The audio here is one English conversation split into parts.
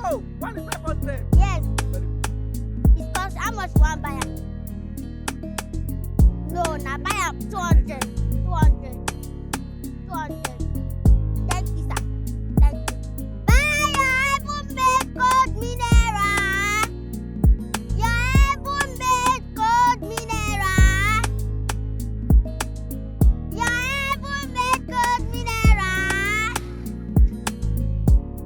Oh, 500. Yes. It costs how much one buy am? No, na buy am 200. 200. 200. Thank you, sir. Thank you. Buy your heaven-made cold mineral. Your heaven-made cold mineral. Your heaven-made cold mineral.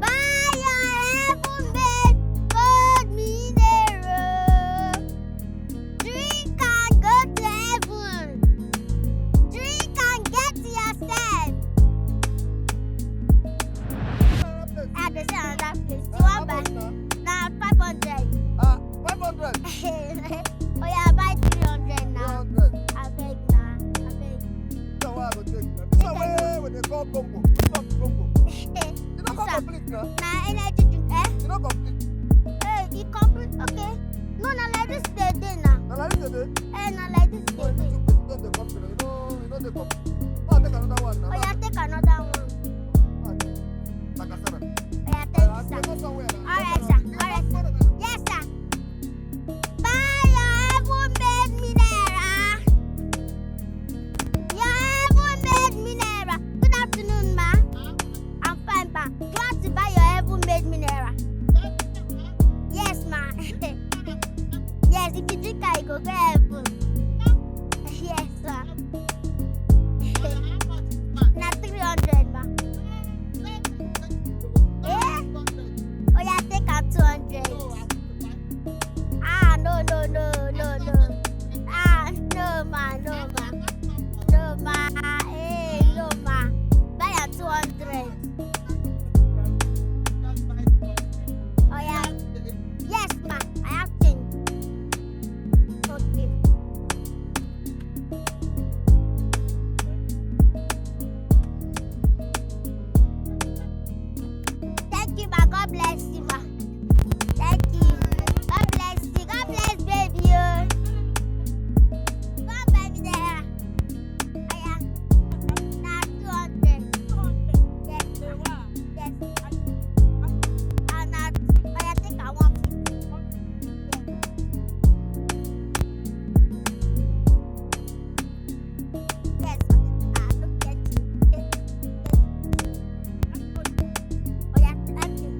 Buy your heaven-made cold mineral. Drink and go to heaven. Drink and get to yourself. I dey say another place. You wan buy? Na 500. 500. Oh yeah, buy 300 now. 300. Abeg na, abeg. So what I go take now? This one wey they call combo. This one combo. You no come complete now. Na energy drink, eh? You no complete. Hey, e complete. Okay. No, na like this dey dey now. Na like this dey. Eh, na like this No, dey dey. you don't dey complete. You know dey complete. Oh, take another one now. Oh yeah, take another one. Like I said. Oh yeah, thank you, sir. Go somewhere now. Alright, sir. Alright, sir. Yes, sir. Buy your heaven-made mineral. Your heaven-made mineral. Good afternoon, ma. I'm fine, ma. Glad to buy your heaven-made mineral. Yes, ma. Yes, if you drink it, you go heaven. Yes, sir. Na 300, ma. Eh? Oh yeah, take out 200. Ah, no. Ah, no, ma. No, ma. Hey, no, ma. Buy at 200. Oh yeah. Yes, ma. I have change. Okay. Thank you, ma. God bless you, ma. Thank you. God bless you. God bless baby. Go and buy me there. Oh yeah. Now 200. Yes, ma. Yes. And now, oh yeah, take a 150. Yes. I don't get you. Yes. Oh yeah, thank you.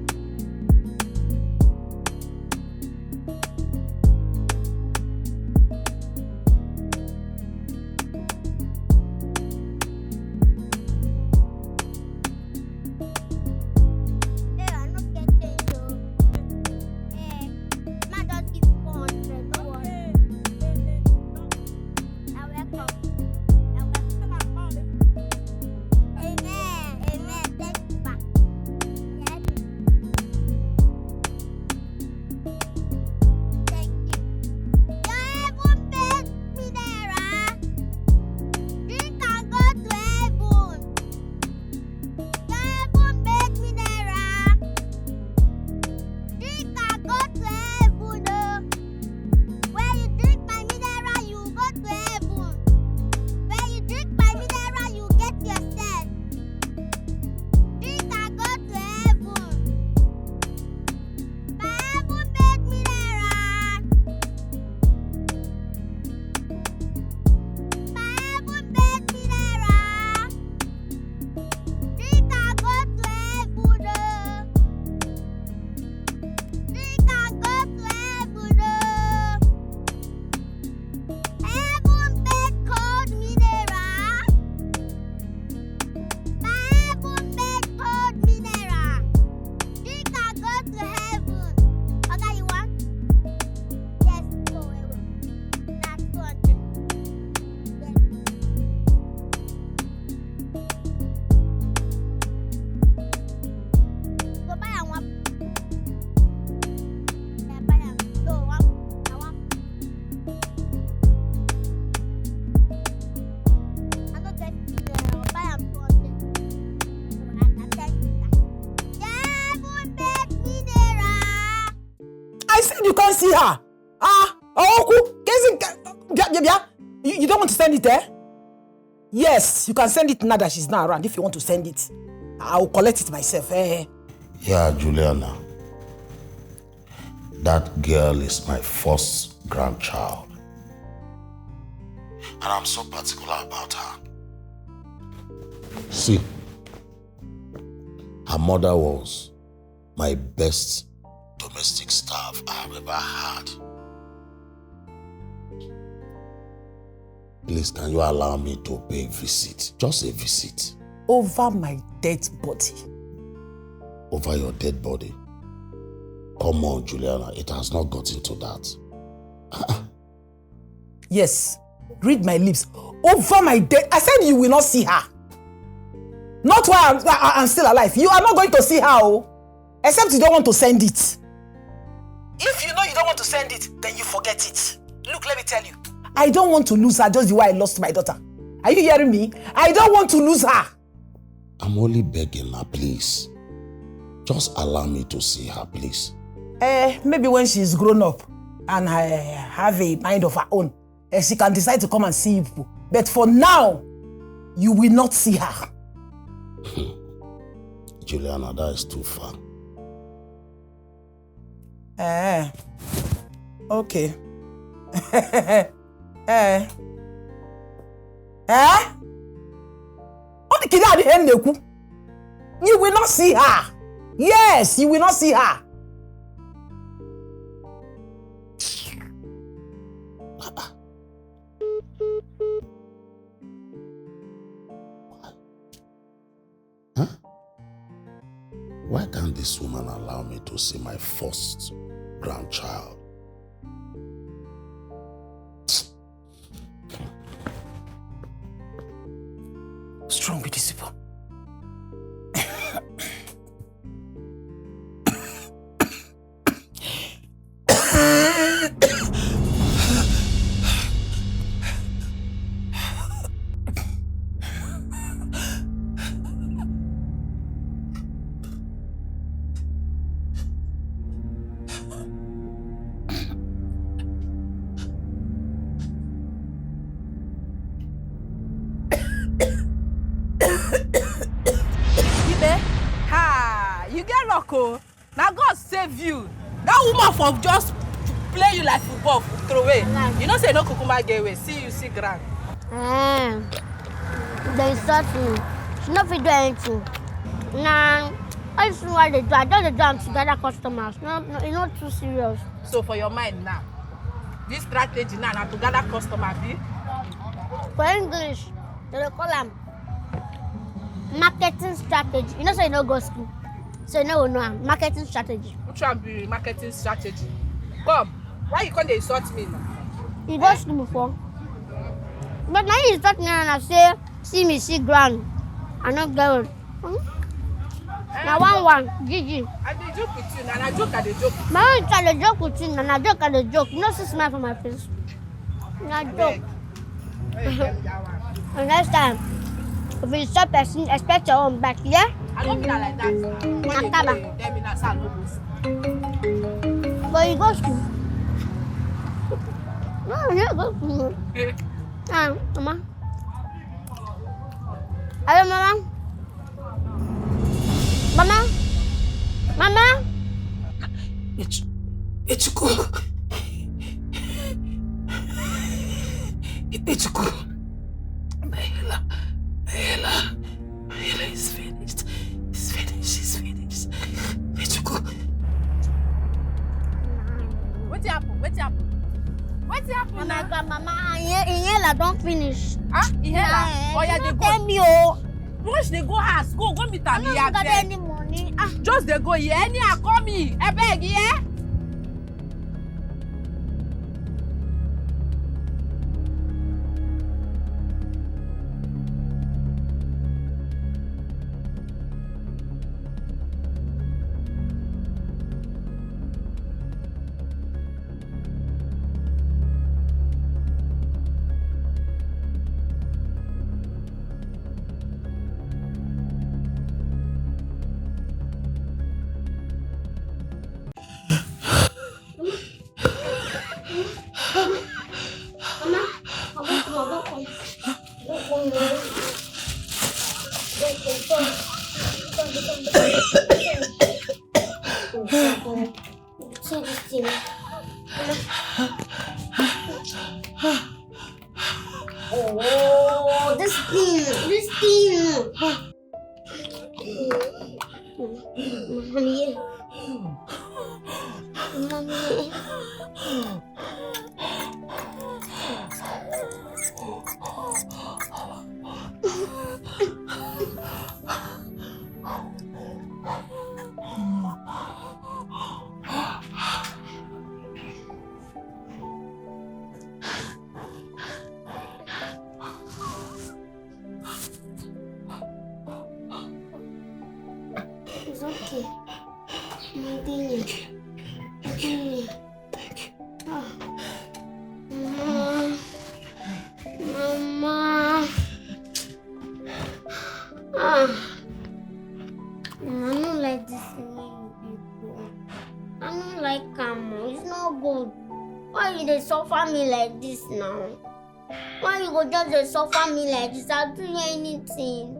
Hey, I no get change o. Hey, ma just give 400, no worry. Na welcome. Na welcome. Amen. Amen. Thank you, ma. Yes. Thank you. Your heaven-made mineral. Drink and go to heaven. Your heaven-made mineral. Drink and go to heaven. Oh. When you drink my mineral, you go to heaven. When you drink my mineral, you get yourself. Drink and go to heaven. My heaven-made mineral. My heaven-made mineral. Drink and go to heaven. Oh. Drink and go to heaven. Oh. Heaven-made cold mineral. My heaven-made cold mineral. Drink and go to heaven. Okay, you want? Yes, go away. That's 200. Yes. Go buy am one. Yeah, buy am. No, one. I want. I no get buy am 200. So I tell you that. Yeah, heaven-made mineral. I said you can't see her. You don't want to send it, eh? Yes, you can send it now that she's not around. If you want to send it, I will collect it myself, eh? Yeah, Juliana. That girl is my first grandchild. And I'm so particular about her. See, her mother was my best domestic staff I have ever had. Please, can you allow me to pay a visit? Just a visit. Over my dead body. Over your dead body? Come on, Juliana, it has not gotten to that. Yes, read my lips. Over my dead. I said you will not see her. Not while I'm still alive. You are not going to see her, oh. Except you don't want to send it. If you know you don't want to send it, then you forget it. Look, let me tell you. I don't want to lose her just the way I lost my daughter. Are you hearing me? I don't want to lose her. I'm only begging her, please. Just allow me to see her, please. Maybe when she's grown up and have a mind of her own, she can decide to come and see you. But for now, you will not see her. Juliana, that is too far. Okay. You will not see her. Yes, you will not see her. Huh? Why can't this woman allow me to see my first grandchild? What's wrong with these people? Now God save you. That woman for just play you like football, throw away. You know say no kukuma get away. See you see grand. They insult me. She not fit do anything. Nah, I see what they do. I don't do them to gather customers. No, it's not too serious. So for your mind now, this strategy now to gather customer be? For English, they call them marketing strategy. You know say you no go school. So no, marketing strategy. Which one be marketing strategy? Come, why you can't insult me now? You go school before. But now you insult me and I say, see me, see grand. I not go. Now one, Gigi. I dey joke with you, and I joke at the joke. My own try to joke with you, and I joke at the joke. You know, see smile from my face. I joke. And next time, if you stop person, expect your own back, yeah? I don't mean like that. But you go school. No, you go school. Mama. Hello, Mama. Mama. Mama. Ichuku. Mahela is finished. She's finished. Ichuku. What happened now? Mama, Ihela don't finish. Huh? Ihela? Oh yeah, they go. Tell me, oh. Rush, they go ask. Go meet her. I don't got any money. Just they go, yeah. Any call me. I beg, yeah. thing. Oh, this thing. Mommy. It's okay. Mama. I don't like this new people. I don't like Camo. It's not good. Why you dey suffer me like this now? Why you go just dey suffer me like this? I'll do you anything.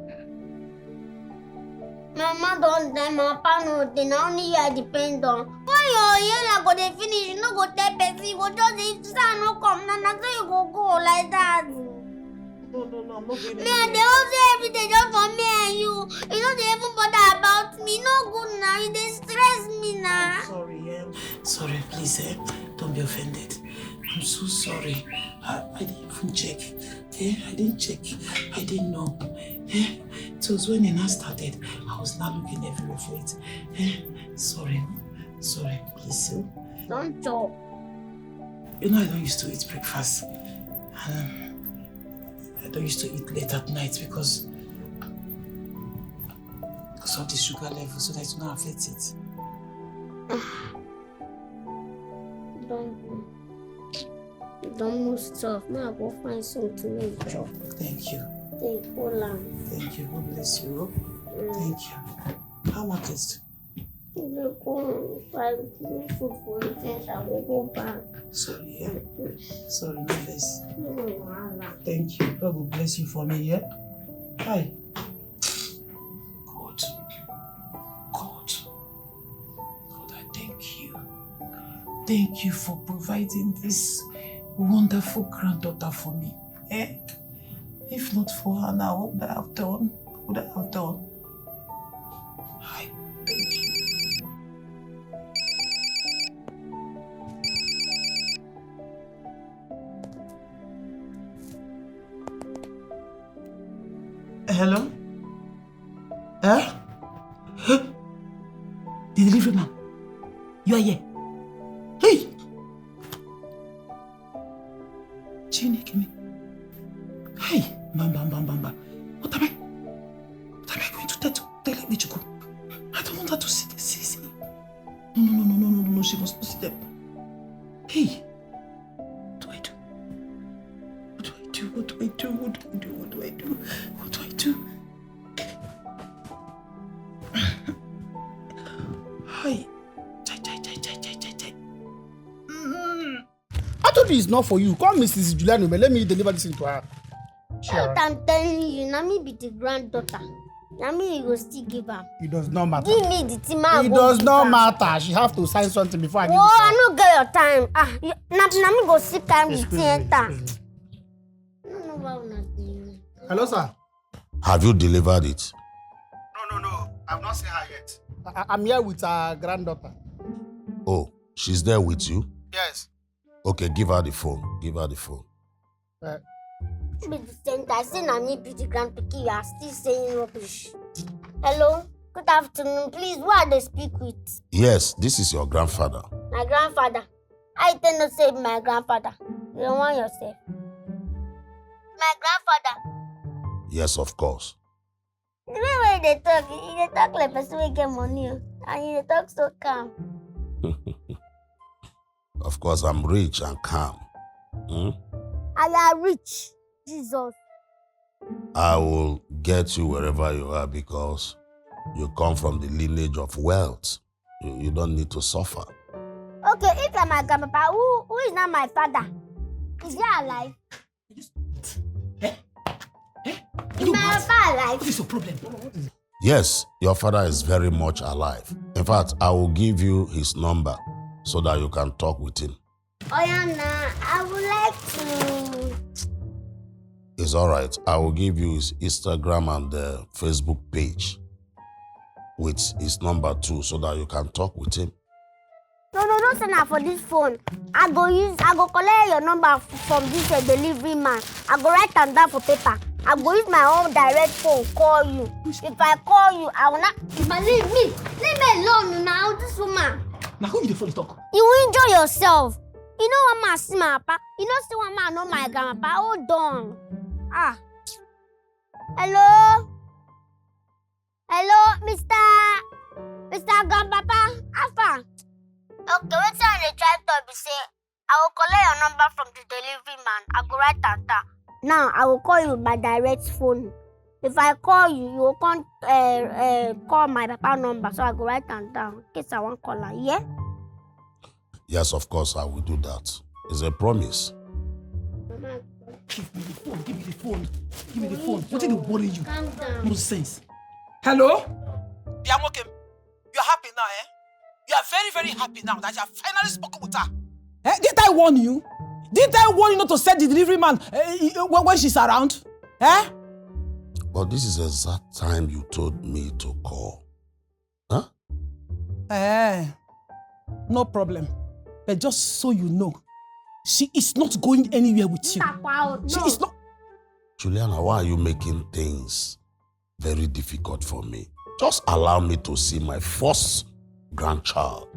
My mama don't die, my papa no dey. Now only you I depend on. When your year go dey finish, you no go tell person. You go just dey say no come. Now so you go like that. No, I'm not going Me and they all say every day just for me and you. You know they even bother about me. No good now. You they stress me now. Sorry, please, don't be offended. I'm so sorry. I didn't even check. I didn't check. I didn't know. It was when it now started. I was not looking everywhere for it. Sorry, please. Don't talk. You know I don't used to eat breakfast. I don't used to eat late at night because of the sugar level, so that it will not affect it. Don't move stuff. Now go find something to chop. Thank you. Take hold on. Thank you. God bless you. Thank you. How much is it? They go buy food for you. Finish, I will go back. Sorry, Sorry, no less. No, Thank you. God will bless you for me, yeah? Hi. God, I thank you. Thank you for providing this wonderful granddaughter for me. If not for her now, what would I have done? Hi. Thank you. Hello? The delivery man. You are here. Hey! Chineke. Hey! Bam. What am I going to tell me to go? I don't want her to see this. No, she must not see them. Hey! What do I do? Hi. I told you it's not for you. Call Mrs. Juliano, let me deliver this into her. I'm telling you, Nami be the granddaughter. Nami, you go still give her. It does not matter. Give me the team. It does not matter. She have to sign something before I give it. I don't get your time. Nami go sit time with enter. Hello, sir. Have you delivered it? No. I've not seen her yet. I'm here with her granddaughter. Oh, she's there with you? Yes. Okay, give her the phone. Be the center. I say Nami be the grandpicky. You are still saying rubbish. Hello. Good afternoon. Please, who are they speak with? Yes, this is your grandfather. My grandfather. I tend to say my grandfather. You don't want yourself. My grandfather. Yes, of course. The way they talk like person will get money. And they talk so calm. Of course, I'm rich and calm. I am rich. Jesus. I will get you wherever you are because you come from the lineage of wealth. You don't need to suffer. Okay, if I'm my grandpapa, who is not my father? Is he alive? Is my papa alive? What is your problem? Yes, your father is very much alive. In fact, I will give you his number so that you can talk with him. Oh, yeah, nah. I would like to. It's all right. I will give you his Instagram and Facebook page with his number too, so that you can talk with him. No, don't send her for this phone. I go collect your number from this delivery man. I go write am down for paper. I go use my own direct phone call you. If I call you, I will not. But leave me alone now. This woman. Now who you the phone talk? You will enjoy yourself. You know what man see my papa. You know see one man know my grandpa. Hold on. Hello, Mr. Grandpapa. Alpha. Okay, what's on the try to be say? I will collect your number from the delivery man. I go write that down. Now I will call you by direct phone. If I call you, you will call my papa number. So I go write that down in case I want call her. Yeah? Yes, of course, I will do that. It's a promise. Give me the phone. Give me the phone. What did it worry you? Calm down. No sense. Hello? Nkem, you are happy now, eh? You are very, very happy now that you have finally spoken with her. Didn't I warn you? Didn't I warn you not to send the delivery man when she's around? But this is the exact time you told me to call. Huh? No problem. But just so you know, she is not going anywhere with you. No. She is not. Juliana, why are you making things very difficult for me? Just allow me to see my first grandchild.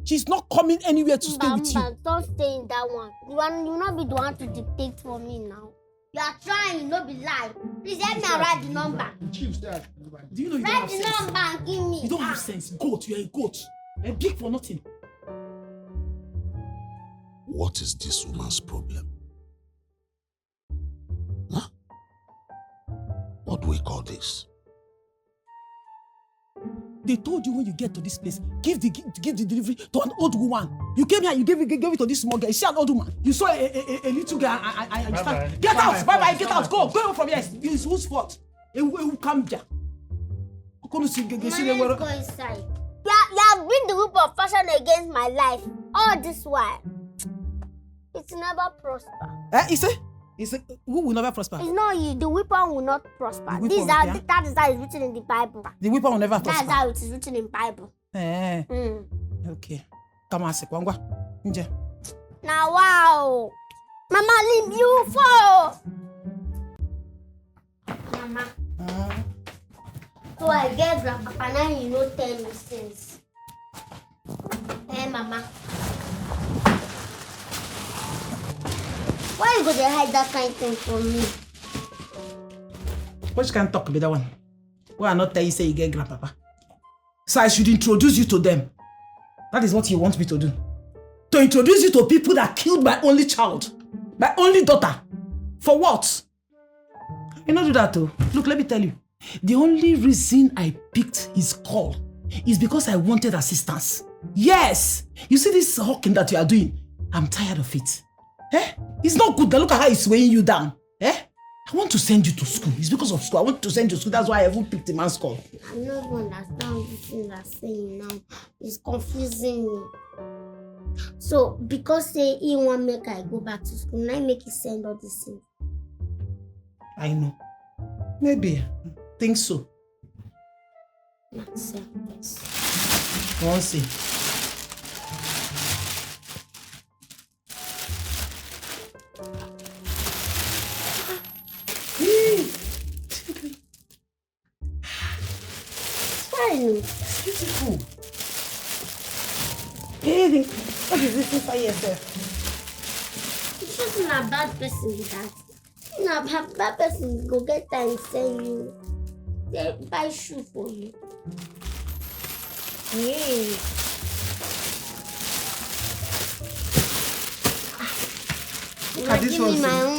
She's not coming anywhere to stay with you. Don't stay in that one. You will not be the one to dictate for me now. You are trying, not be lie. Please help me write the number. Do you know you don't have Write the sense? number and give me. You don't have sense. Goat, you are a goat. A big for nothing. What is this woman's problem? Huh? What do we call this? They told you when you get to this place, give the delivery to an old woman. You came here, you gave it to this small girl. Is she an old woman? You saw a little girl and you stand. Get out! Bye-bye, get out! Go away from here. It's whose fault? Who come here? Let's go inside. You have been the whip of fashion against my life all this while. It's never prosper. He said, who will never prosper? It's not you. The weapon will not prosper. That is how it's written in the Bible. The weapon will never prosper. That's how it is written in the Bible. Okay. Come on, Sekwangwa. Nje. Now, wow. Mama, leave you for. Mama. So I get grandpapa now you know 10 since. Hey, Mama. Why you go to hide that kind of thing from me? What you can talk about that one? Why I not tell you say you get grandpapa? So I should introduce you to them. That is what you want me to do. To introduce you to people that killed my only child. My only daughter. For what? You not do that too. Look, let me tell you. The only reason I picked his call is because I wanted assistance. Yes! You see this hawking that you are doing? I'm tired of it. It's not good. Now look at how he's weighing you down. I want to send you to school. It's because of school. I want to send you to school. That's why I haven't picked the man's call. I'm not going to understand the thing you're saying now. It's confusing me. So, because say he want make I go back to school, now make you send all these things. I know. Maybe. Think so. Not say yes. We'll see. It's beautiful. Hey, what is this inside yourself? It's just not a bad person with that. Not a bad person go get time and send you. They buy shoe for you. Hey. Look at this one. Give me my own.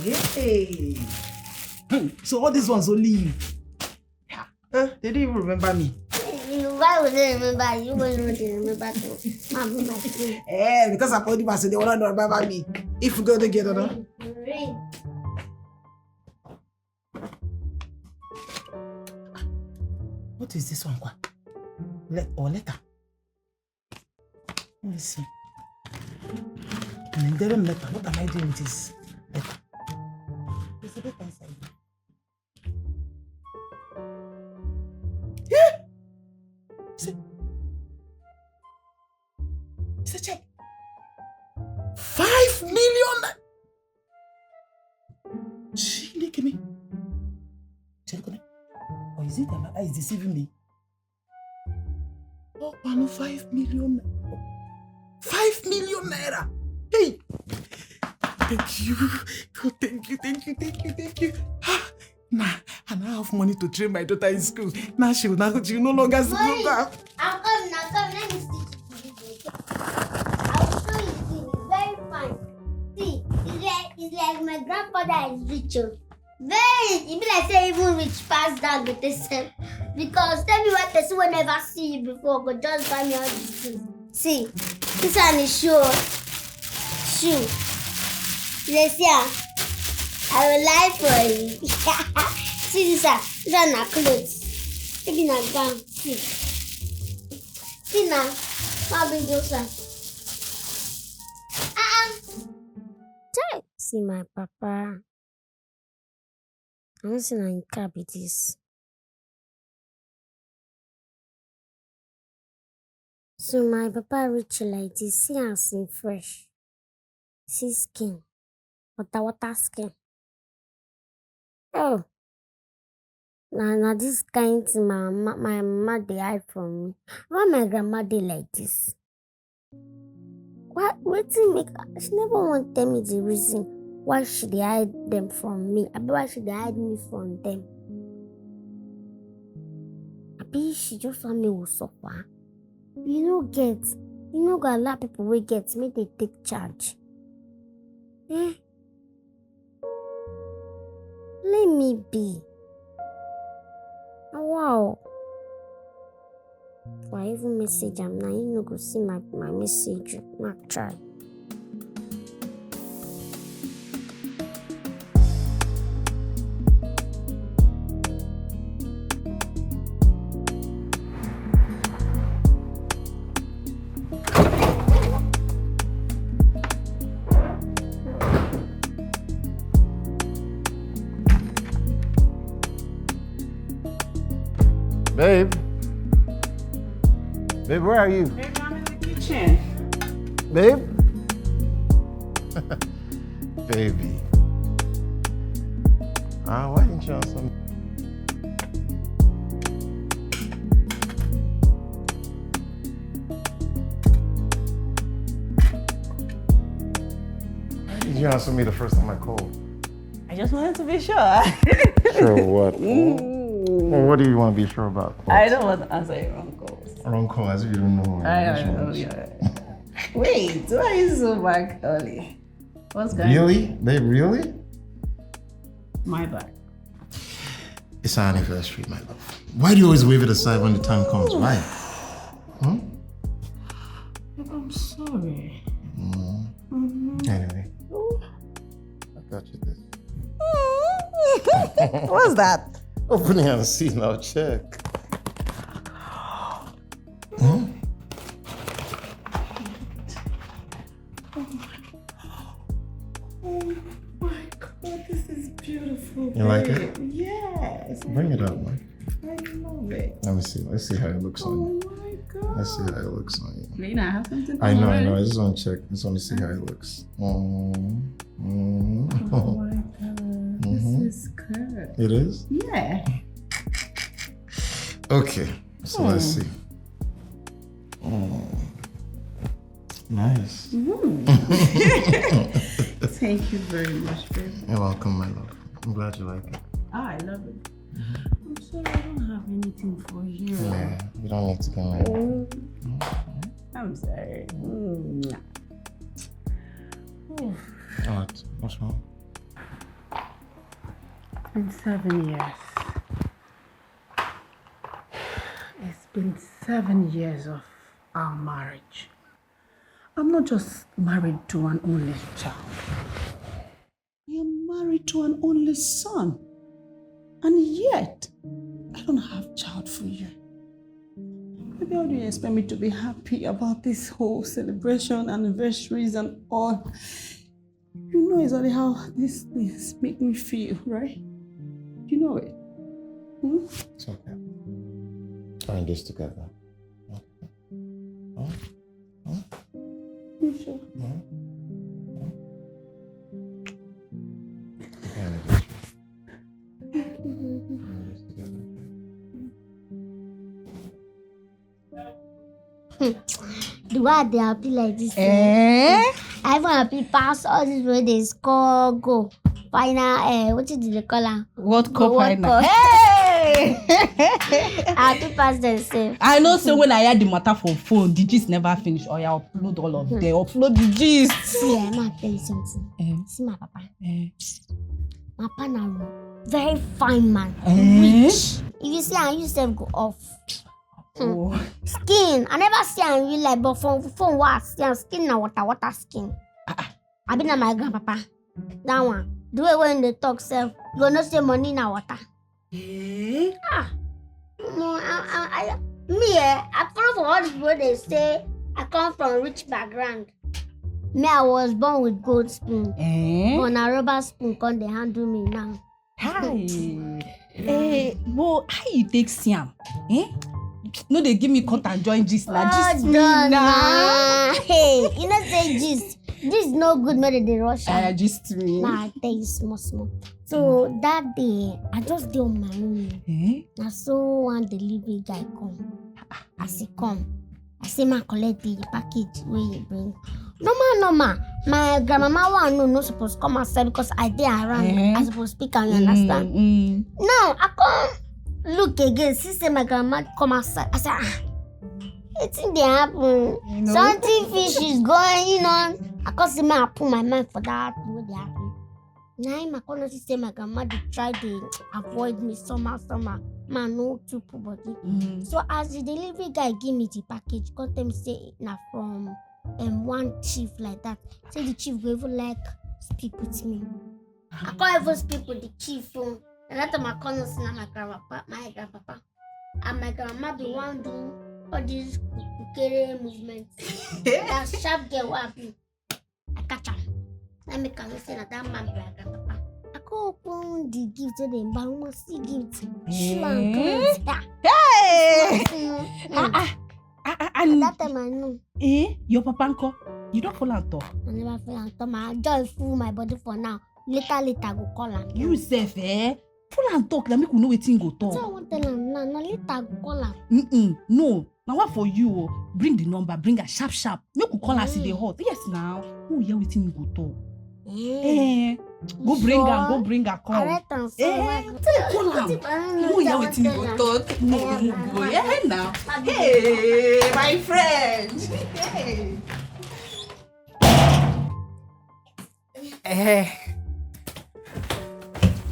Yay! So all these ones only you. They didn't even remember me. Why would they remember you? Why would they remember my friend? Because I told you I said they will not remember me. If we go together, no? What is this one? Letter. Let me see. An Nigerian letter. What am I doing with this letter? There's a letter inside. Yeah! It's a check. 5 million! She look at me. Or is it that my eye is deceiving me? Oh, no, 5 million. 5 million naira. Hey! Thank you. God, thank you. Nah, I now have money to train my daughter in school. Now she will no longer see her. I'll come now. Let me see. I'll show you. It's very fine. See, it's like my grandfather is rich. Very, it be like say even rich past that with this. Because tell me what person will never see you before, but just buy me all these things. See, this one is shoe. Let's see. I will lie for you. See this one. These are not clothes. Maybe not gown. See now. I'll bring those one. See my papa. I don't see no car be this. So my papa rich like this. See am see fresh. See skin. Water skin. Oh. Now this kind thing my mama dey hide from me. Why my grandma dey like this? Wetin make she never want tell me the reason why she dey hide them from me. Abi why she dey hide me from them? Abi she just want me to suffer. You no go allow people wey get make they take charge. Let me be. Wow. If I even message am now, you no go see my message. Not try. Babe, where are you? Babe, I'm in the kitchen. Babe? Baby. Why didn't you answer me? Why did you answer me the first time I called? I just wanted to be sure. Sure what? Well, what do you want to be sure about? I don't want to answer your wrong calls. Wrong call, as if you don't know. I don't know. Yeah. Wait, why are you so back early? What's going on? Really? Babe, really? My bad. It's our anniversary, my love. Why do you always wave it aside when the time comes? Why? I'm sorry. Anyway, I got you this. What's that? Open it and see now, check. Oh my God, this is beautiful. You like it? Yes. Bring it up, man. I love it. Let me see. Let's see how it looks on you. Oh my God. Let's see how it looks on you. Lena, I have something. I know. I just want to check. I just want to see how it looks. Oh my God. This is good. It is? Yeah. Okay. So let's see. Nice. Thank you very much, baby. You're welcome, my love. I'm glad you like it. Oh, I love it. I'm sorry, I don't have anything for you. Yeah, you don't need to go in. I'm sorry. What? What's wrong? It's been 7 years. It's been 7 years of our marriage. I'm not just married to an only child. I am married to an only son. And yet, I don't have child for you. Maybe how do you expect me to be happy about this whole celebration, anniversaries and all? You know exactly how these things make me feel, right? You know it. Hmm? It's okay. Try this together. Okay. Huh? Huh? You sure? Huh? Huh? The way they happy like this. Eh? I even happy pass all this way they score go. Final what did they call her? What Go cup World right now? Cup. Hey! Happy pass themselves. I know so when I heard the matter for phone, the gist never finish. Or I upload all of them. Upload the gist. See, I'm gonna tell you something. See my papa. My papa now very fine man. Rich. If you see and you self go off. Oh. Skin. I never see and real life, but from what? Skin na water skin. I been na my grandpapa. That one. The way when they talk self, go no say money na water. No, I follow for all the people they say I come from rich background. Me, I was born with gold spoon. But na rubber spoon come they handle me now. Hi. Well, how you take Siam? No, they give me cut and join gist like gist me now. Hey, you know say gist. This no good, no they rush. Gist me. Nah, I tell you small. So that day, I just did on my own. Now so one delivery guy come. As he come, I say ma collect the package where you bring. No ma. My grandmama want no supposed to come outside because I dey around. I supposed to speak and you understand. Now I come look again. See say my grandma come outside. I say it's in the happen. Something fish is going on. I can't see I put my mind for that what they happen. Now I can't see say my grandma they try to avoid me somehow. Man no too poor body. So as the delivery guy give me the package, come tell me say na from one chief like that. Say the chief go even like speak with me. I can't even speak with the chief. And that time I can't see my grandpapa. And my grandma be one do all these kukere movements. That sharp girl wabi. I catch her. Let me come say that man be my grandpapa. I go open the gift to them, but I must see gift. Shoe and clothes. Hey! And that time I know. Your papa uncle, you don't fall and talk. I never feel and talk. I just fool my body for now. Later go call am. You self, full and talk, let me know wetin go talk. So I want tell am now. No later go call am. No. Now what for you? Bring the number, bring her sharp. Make we call her see the hot. Yes now. Who hear wetin go talk? Go bring her, come. Call am. Who hear wetin go talk? No. Yeah now. Hey, my friend. Hey.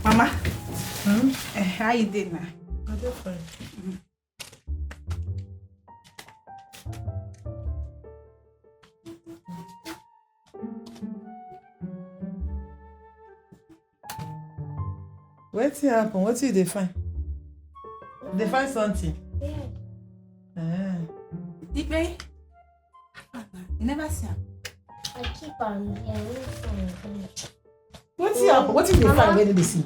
Mama. How you doing now? I'm just fine. Wetin happen? Wetin you dey find? Dey find something? Yeah. Ipe? You never see am? I keep on Wetin happen? Wetin you dey find wey no dey see?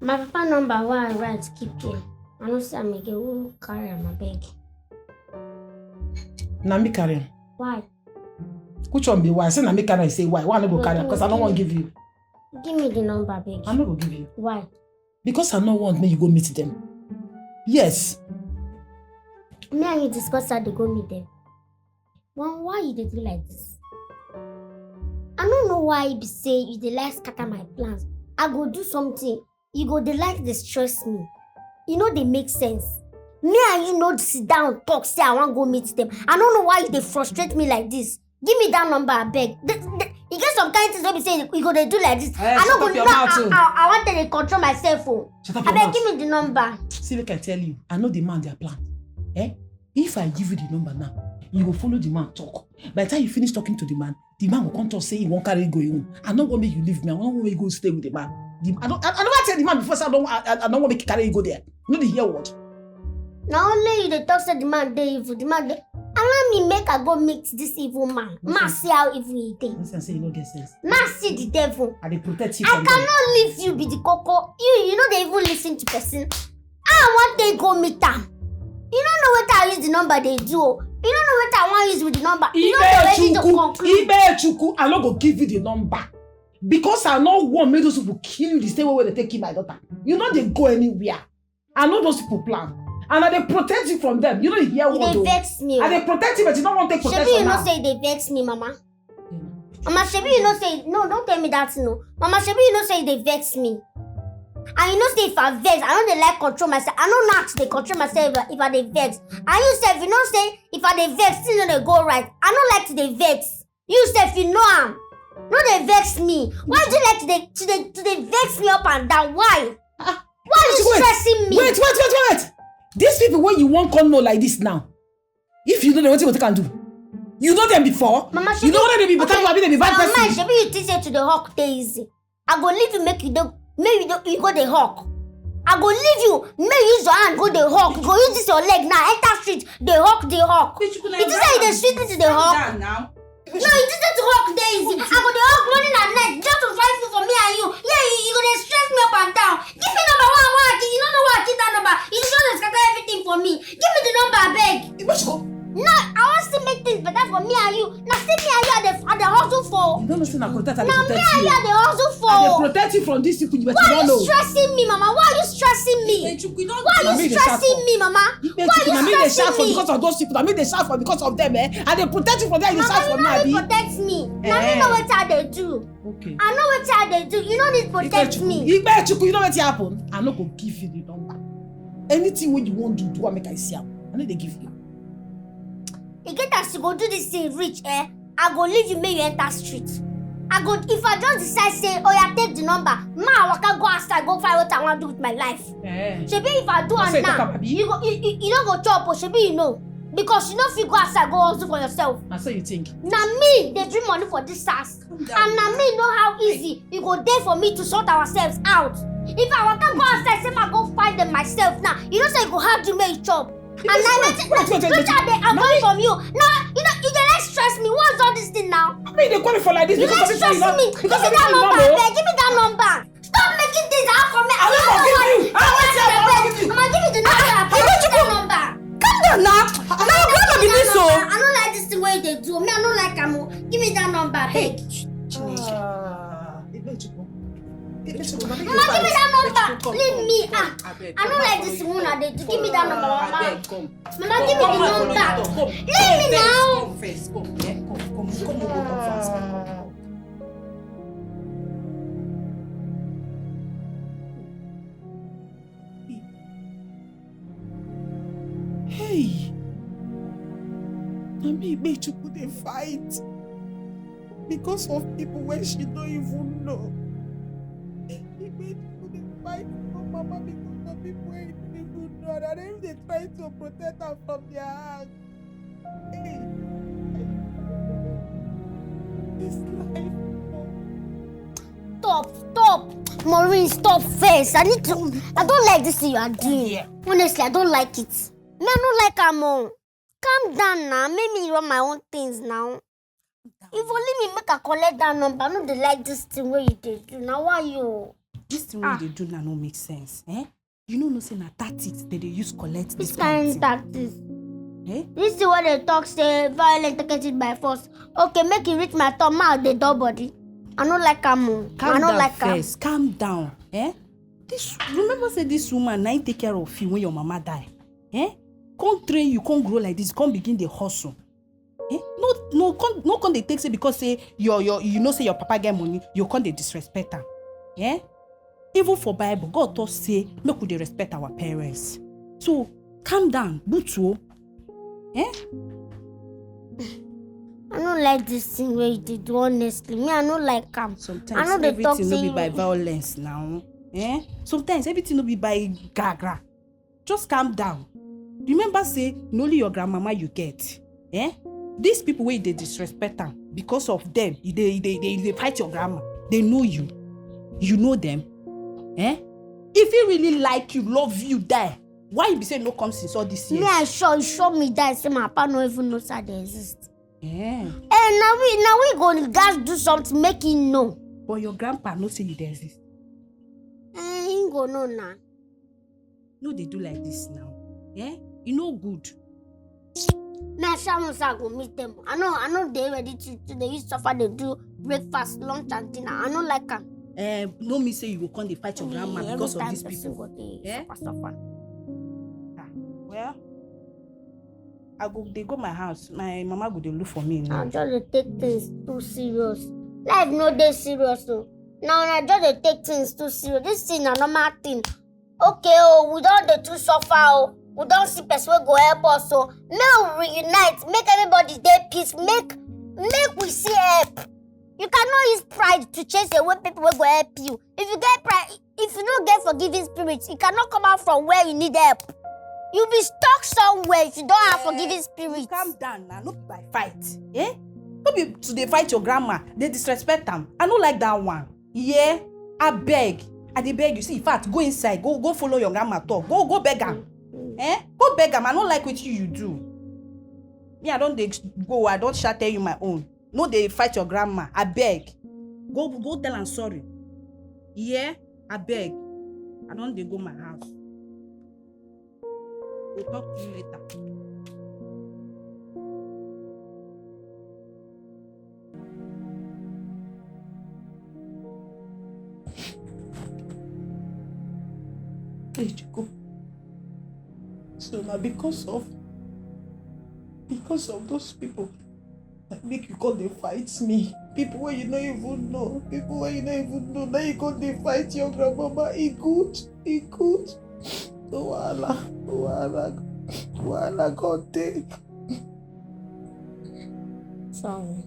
My papa number where I write keep here. I know say I'm again who carry am abeg. Na me carry am. Why? Which one be why? Say na me carry am, say why? Why I no go carry am? Because I no wan give you. Give me the number, abeg. I no go give you. Why? Because I no want make you go meet them. Yes. Me and you discuss how they go meet them. Why you dey do like this? I don't know why you be say you dey like scatter my plans. I go do something. You go dey like dey stress me. You know they make sense. Me and you know sit down talk say I want go meet them. I don't know why you dey frustrate me like this. Give me that number, abeg. You get some kind of things wey be say you go dey do like this. I no go know. I want to control myself. Shut up your Abeg, mouth. give me the number. See, make I tell you, I know the man their plan. If I give you the number now, you go follow the man talk. By the time you finish talking to the man will come to say he won't carry go home. I no want make you leave me. I want make you go stay with the man. I never tell the man before, so I don't want to make carry you go there. You know the hear word. Now only you the talk say the man dey evil, the man dey. Allow me make I go meet this evil man. Ma see how evil he dey. Listen, say you no get sense. Ma see the devil. I dey protect you I from them. cannot leave you be the coco. You know they even listen to person. I want they go meet am. You don't know what I use the number they do. You don't know what I want use with the number. You don't know ready to conclude. Ibe I no go give you the number. Because I no want make those people kill you the same way they take kill my daughter. You know they go anywhere. I know those people plan. And I dey protect you from them. You know you hear what they vex me. I dey protect you, but you don't want to take protection. Shebi you now. know say they vex me, Mama. Mama, Shebi you know say no, don't tell me that no. Mama, Shebi you know say they vex me. And you know say if I vex, I don't dey like control myself. I don't know how to control myself if I dey vex. And you say if you know say if I dey vex, still no dey go right. I don't like to dey vex. You say if you know am, no dey vex me. Why do you like to dey vex me up and down? Why? Why are you stressing me? Wait. These people when you won't come know like this now. If you know them, what they can do? You know them before? Mama, you know what they be better okay. They be bad person. Mama, Shebi you teach you to the hawk dey easy. I go leave you make you do maybe you go the hawk. I go leave you, make you use your hand go the hawk. Go use this your leg now, enter street, the hawk. It is like the street to the hawk. No, it isn't to hawk dey easy. I go the hawk morning and night just to fight for me and you. Yeah, you go dey stress me up and down. Give me number one. You don't know what I keep that number. You just want to scatter everything for me. Give me the number, I beg. No, I want to make things better for me and you. Now see me and you at the hustle for. You don't know say na protect. Now me and you at the hustle for. I dey protect you from these people, but why you don't know. Why are you stressing me, Mama? Why are you stressing me? Why are you stressing me, Mama? Why are you stressing me? Because of those people. I mean they shout for because of them, eh? And they protect you from them. You shout for me, Abi. Mama, you protect me. Now me know what they do. Okay. I know what they do. You don't need to protect me. You know what happen? I no go give you the number. Anything when you want to do, I make I see am. I know they give you. You get us to go do this thing rich, eh? I go leave you, make you enter street. I go if I just decide say, oh yeah, take the number. Ma, I can go outside, go find what I want to do with my life. Shebi if I do it now, you don't go chop, shebi you know. Because you know if you go outside, go also for yourself. That's what you think. Now me, they dream money for this house. And now me know how easy you go there for me to sort ourselves out. If I want to go outside, say I go find them myself now. You know say you go hard to make job. And now I'm going from you. Now, you know, you don't stress me. What's all this thing now? I mean, they call me for like this. You don't stress me. Give me that number, babe. Give me that number. Stop making things out for me. I will give you. I'm gonna give you the number. Give me that number. Calm down now. Now, grandma be this so. I don't like this the way they do. Me, I don't like Amo. Give me that number, babe. Mama, give me that number. Leave me. I don't like this woman. They do. Give me that number, Mama. Mama, give me the number. Leave me now. Come first. Come. Yeah. Come fast. Hey. I mean, make you put a fight. Because of people where she don't even know. Fight for Mama because of people who don't even know that they try to protect her from their hands. Hey, this life. Stop. Maureen, stop first. I don't like this thing you are doing. Honestly, I don't like it. Me, I don't like Amo. Calm down now. Make me run my own things now. If only me make a collect that number, I know they like this thing where you do. Now why you? This thing wey they do now no make sense. You know say na tactics they use collect this kind of tactics. Eh? This is what they talk say violent take it by force. Okay, make it reach my thumb out the door body. I don't like Amo. Calm down first. Calm down. Remember say this woman now take care of you when your mama die. Can't train you, can't grow like this, can't begin the hustle. No, can't they take say because say you know say your papa get money, you can't they disrespect her. Even for Bible, God does say, make we respect our parents. So, calm down, Butu. I don't like this thing where you do, honestly. Me, I don't like them. Sometimes everything will be by violence now. Sometimes everything will be by gagra. Just calm down. Remember say, only your grandmama you get. These people where they disrespect them, because of them, they fight your grandma. They know you. You know them. Eh? If he really like you, love you, die. Why you be saying no come since all this years? Me, I show me that say my papa no even knows how they exist. Yeah. And now we go guys do something make him know. But your grandpa no say you dey exist. He go know now. No, they do like this now. Yeah? You know good. Me, I go meet them. I know they ready to they use suffer, they do breakfast, lunch and dinner. I don't like them. No me say you go come dey fight your grandma because of these people. Yeah? Suffer. Well, they go my house. My mama go dey look for me now. I just take things too serious. Life no dey serious though. Now I just take things too serious. This thing a normal thing. Okay, we don't dey too suffer. We don't see person wey go help us. So now we reunite, make everybody dey peace, make we see help. You cannot use pride to chase away people wey go help you. If you get pride, if you don't get forgiving spirits, it cannot come out from where you need help. You'll be stuck somewhere if you don't have forgiving spirits. Calm down now, not by fight. Eh? No be to dey fight your grandma, they disrespect them. I don't like that one. Yeah? I beg. I dey beg you. See, in fact, go inside. Go follow your grandma talk. Go beg am. Eh? Go beg am. I don't like what you do. Me, I don't go. I don't shall tell you my own. No, they fight your grandma. I beg. Go tell am sorry. Yeah? I beg. I don't dey go my house. We'll talk to you later. Go. So now because of those people that make you go they fight me. People where you don't even know. Now you go they fight your grandmama. It good. Wahala God take. Sorry.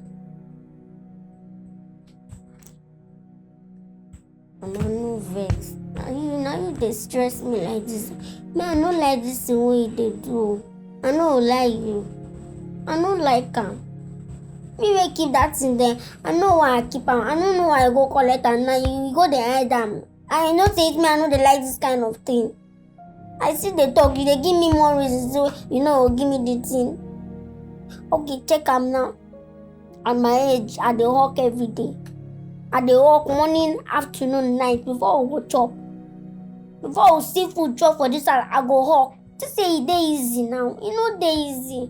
Mama, no vex. Now you dey stress me like this. Me, I no like this thing wey you dey do. I no like you. I no like am. Me wey keep that thing there. I know why I keep am. I don't know why I go collect am. Now you go dey hide am. I know say it me. I no dey like this kind of thing. I see the talk. You dey give me more reasons. So you know, give me the thing. Okay, check am now. At my age, I dey work every day. I dey work morning, afternoon, night before we go chop. Before we see food chop for this house, I go work. Just say it dey easy now. You know dey easy.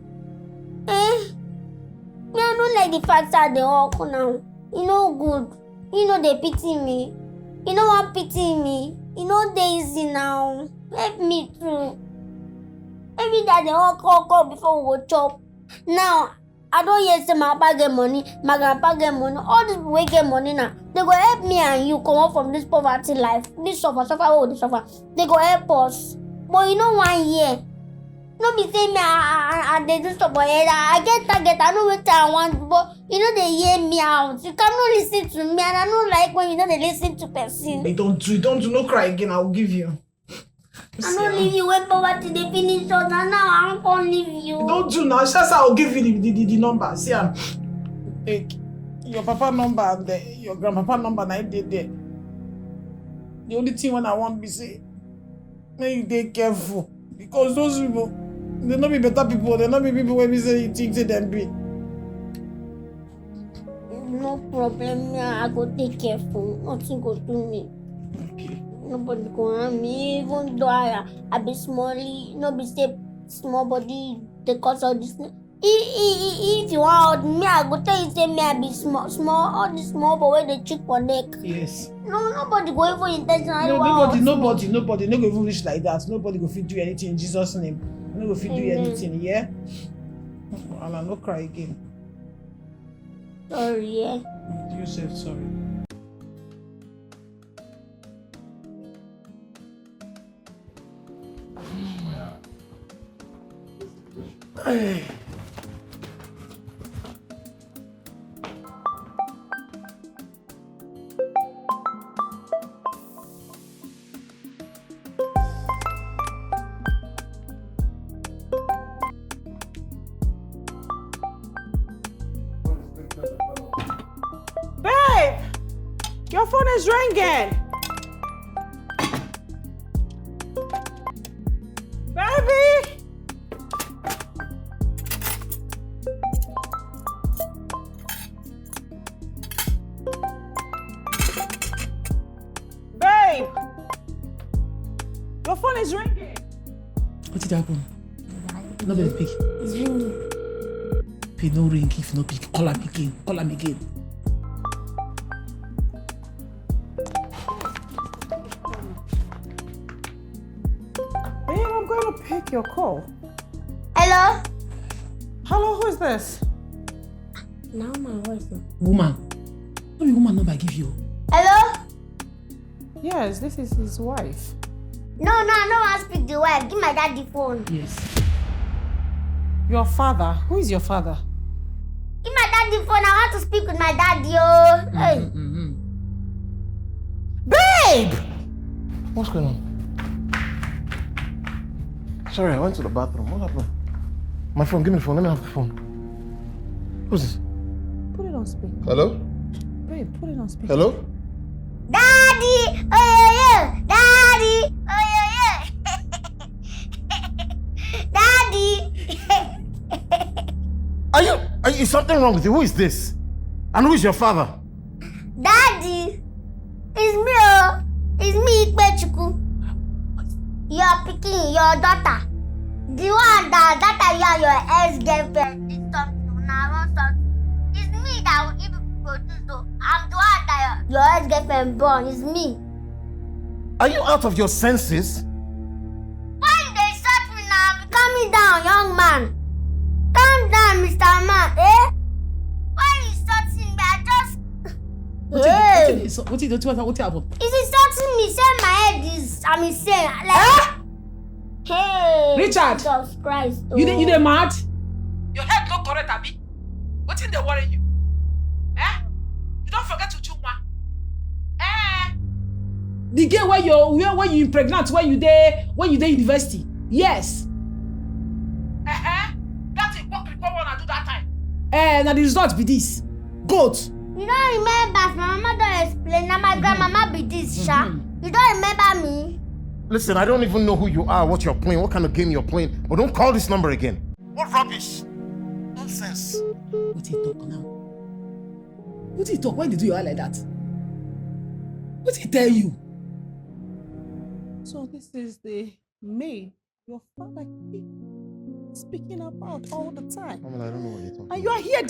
Me, I don't like the fact that I dey work now. You know good. You know they pity me. You know want pity me. You know dey easy now. Help me too. Every day I dey work before we go chop. Now, I don't hear say my papa get money, my grandpa get money. All these people wey get money now, they go help me and you come out from this poverty life. This suffer, they suffer. They go help us. But you know 1 year. No be say me I dey do stuff for head. I get target, I know what I want, but you know they hear me out. You cannot listen to me, and I don't like when you know they listen to person. You don't do no cry again. I will give you. I don't leave you when poverty they finish us, and now I can't leave you. Don't do now. Just I will give you the number. See, take your papa number and your grandpapa number. Now they there. The only thing when I want be say, may you take careful because those people, they not be better people. They not be people where we say you think they them be. No problem. I go take careful. Nothing go do me. Okay. Nobody go harm me, even though I be small, no be say small body the cause of this. If you want me, I go tell you say me I be small, all the small boy where they cheek for neck. Yes. No, nobody go even intentionally. No, nobody no go even reach like that. Nobody go fit do anything in Jesus' name. No go fit do anything, yeah? And I'll not cry again. Sorry, yeah. You said sorry. Hey. Babe, your phone is ringing. Your phone is ringing. What did happen? Nobody pick. It's ringing. If you no ring, if no pick, call him again. Call him again. Babe, I'm going to pick your call. Hello? Hello, who is this? Now my voice. Woman. No be woman number I give you. Hello? Yes, this is his wife. No, I don't want to speak to the wife. Give my dad the phone. Yes. Your father? Who is your father? Give my dad the phone. I want to speak with my dad, yo. Hey. Babe! What's going on? Sorry, I went to the bathroom. What happened? My phone, give me the phone. Let me have the phone. Who's this? Put it on speaker. Hello? Babe, put it on speaker. Hello? Daddy! Oh, yeah. Daddy! Oh, yeah. Daddy! Are you, is something wrong with you? Who is this? And who is your father? Daddy! It's me, oh. It's me, Ikpechuku. You're picking your daughter. The one that you and your ex-girlfriend did something. Now, something. It's me that will give you produce, though. I'm the one that your ex-girlfriend born. It's me. Are you out of your senses? Why they shot me now? Calm down, young man. Calm down, Mr. Man, eh? Why you shooting me? I just... What happened? Is he shooting me? Say my head is... I'm insane. Like... Hey! Richard! Jesus Christ. You dey mad? Your head not correct, Abi. What in they worry you? Eh? You don't forget to do one. Eh? The girl where you impregnate when you dey university. Yes. That's a what people wanna do that time. Now the result be this. Goat. You don't remember? My mama don't explain. Now my grandmama be this, Sha. You don't remember me? Listen, I don't even know who you are, what you're playing, what kind of game you're playing. But don't call this number again. What rubbish? Nonsense. What he talk now? What he talk? Why did you do your eye like that? What he tell you? So this is the maid your father keep speaking about all the time. I mean, I don't know what you're talking about. And you are here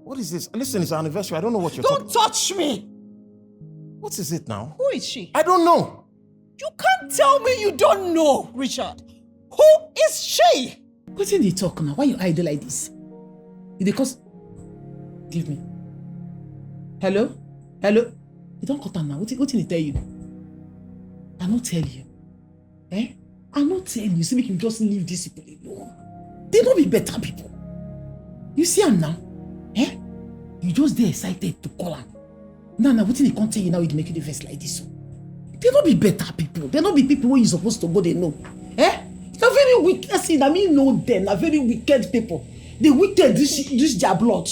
What is this? Listen, it's our anniversary. I don't know what you're talking Don't about. touch me! What is it now? Who is she? I don't know. You can't tell me you don't know, Richard. Who is she? What in they talk now? Why you idle like this? You dey cause... Give me. Hello? You don't cut am now. What in they tell you? I not tell you. I not tell you. See, make you just leave these people alone. They don't be better people. You see am now? You just dey excited to call am. Now, what in they can't tell you now? You make you the verse like this. They don't be better people. They don't be people where you supposed to go, they know. They're very wicked. See, I mean, know them. They're very wicked people. The wicked, this their blood.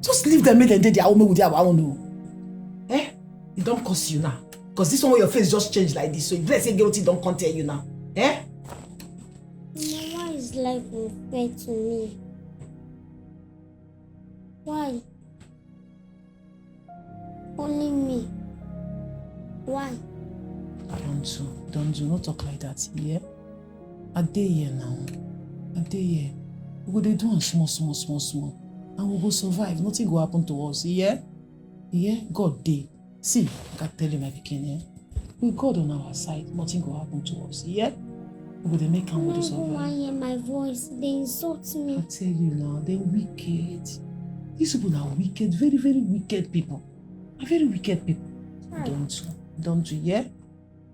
Just leave them, make them do their own with their own. It don't cost you now. Because this one where your face just changed like this. So if let's say guilty, don't come tell you now. Why is life unfair to me? Why? Only me. Why? Don't do, not talk like that, yeah? I dey here now. I dey here. We go dey do one small. And we go survive. Nothing will happen to us, yeah? Yeah? God dey. See, I can tell you my pikin, with God on our side, nothing will happen to us, yeah? We go dey make am, we go survive. I hear my voice. They insult me. I tell you now, they're wicked. These people are wicked, very, very wicked people. Are very wicked people. Don't do, yeah?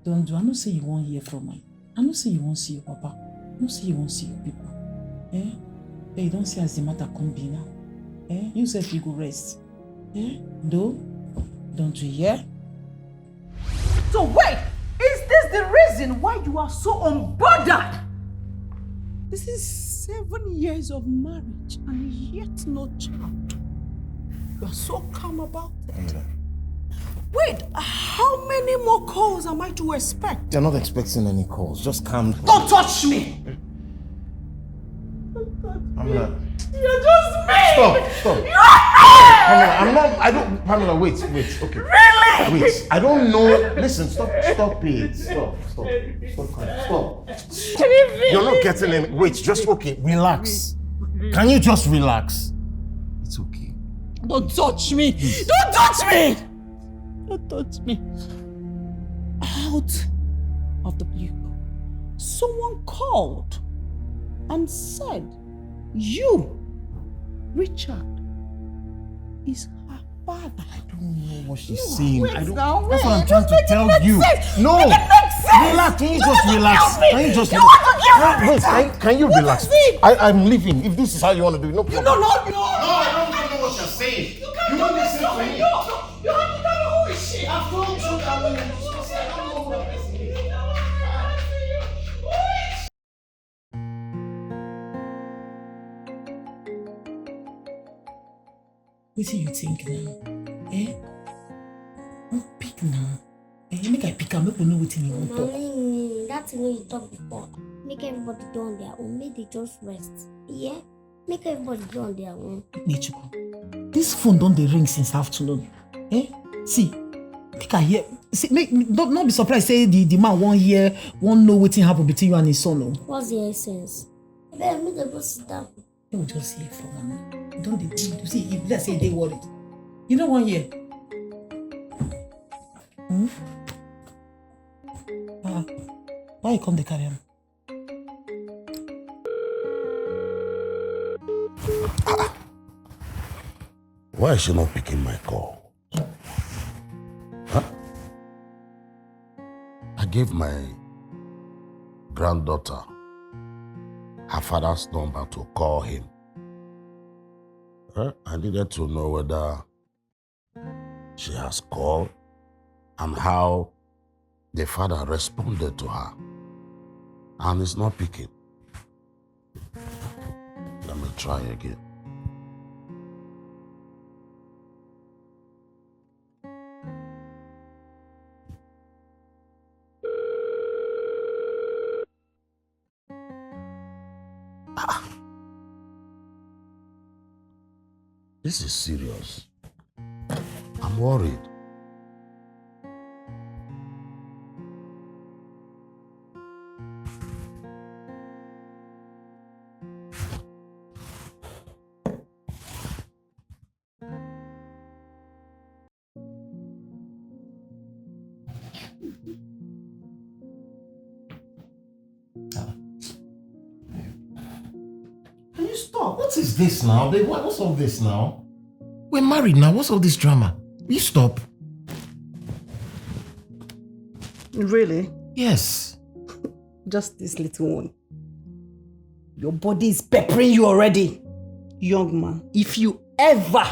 Don't do. I don't say you won't hear from me. I don't say you won't see your papa. I don't say you won't see your people. Hey, don't say as the matter come be now. You said you go rest. Don't do, yeah? So wait, is this the reason why you are so unbothered? This is 7 years of marriage and yet no child. You are so calm about it. Wait, how many more calls am I to expect? You're not expecting any calls. Just calm down. Don't touch me! Pamela. You're just me! Stop. Pamela, I don't, Pamela, wait, okay. Really? Wait, I don't know. Listen, stop it. Stop crying. Stop. You're not getting it. Wait, just okay. Relax. Can you just relax? It's okay. Don't touch me! Don't touch me! Don't touch me. Out of the blue, someone called and said, you, Richard, is her father. I don't know what she's saying. Wait, That's now, what I'm wait. trying to tell you. No! Make it make sense. Relax. Can you just relax? Can you just You want to get Wait, can you relax? is it? I'm leaving. If this is how you want to do it, no problem. No, No, I don't know what you're saying. You can't do this to me. You have to tell me who is she. I've told you that woman. I don't know who that person is. What do you think now? Eh? No pick now. Eh, make I pick am, make we know wetin you want talk. Mommy, that's the way you talk before. Make everybody do on their own. Make they just rest. Yeah? Make everybody do on their own. Nechukwu, this phone don dey ring since afternoon. Eh? See, make I hear. See, don't be surprised. Say the man won't know wetin happen between you and his son. No. What's the essence? Then make them go sit down. They will just hear from am. Don't they see? If let's say they worried, you know 1 year. Why you come dey carry am? Why is she not picking my call? Huh? I gave my granddaughter her father's number to call him. I needed to know whether she has called and how the father responded to her. And it's not picking. Let me try again. This is serious. I'm worried. Can you stop? What is this now? What's all this now? We're married now. What's all this drama? Will you stop? Really? Yes. Just this little one. Your body is peppering you already. Young man, if you ever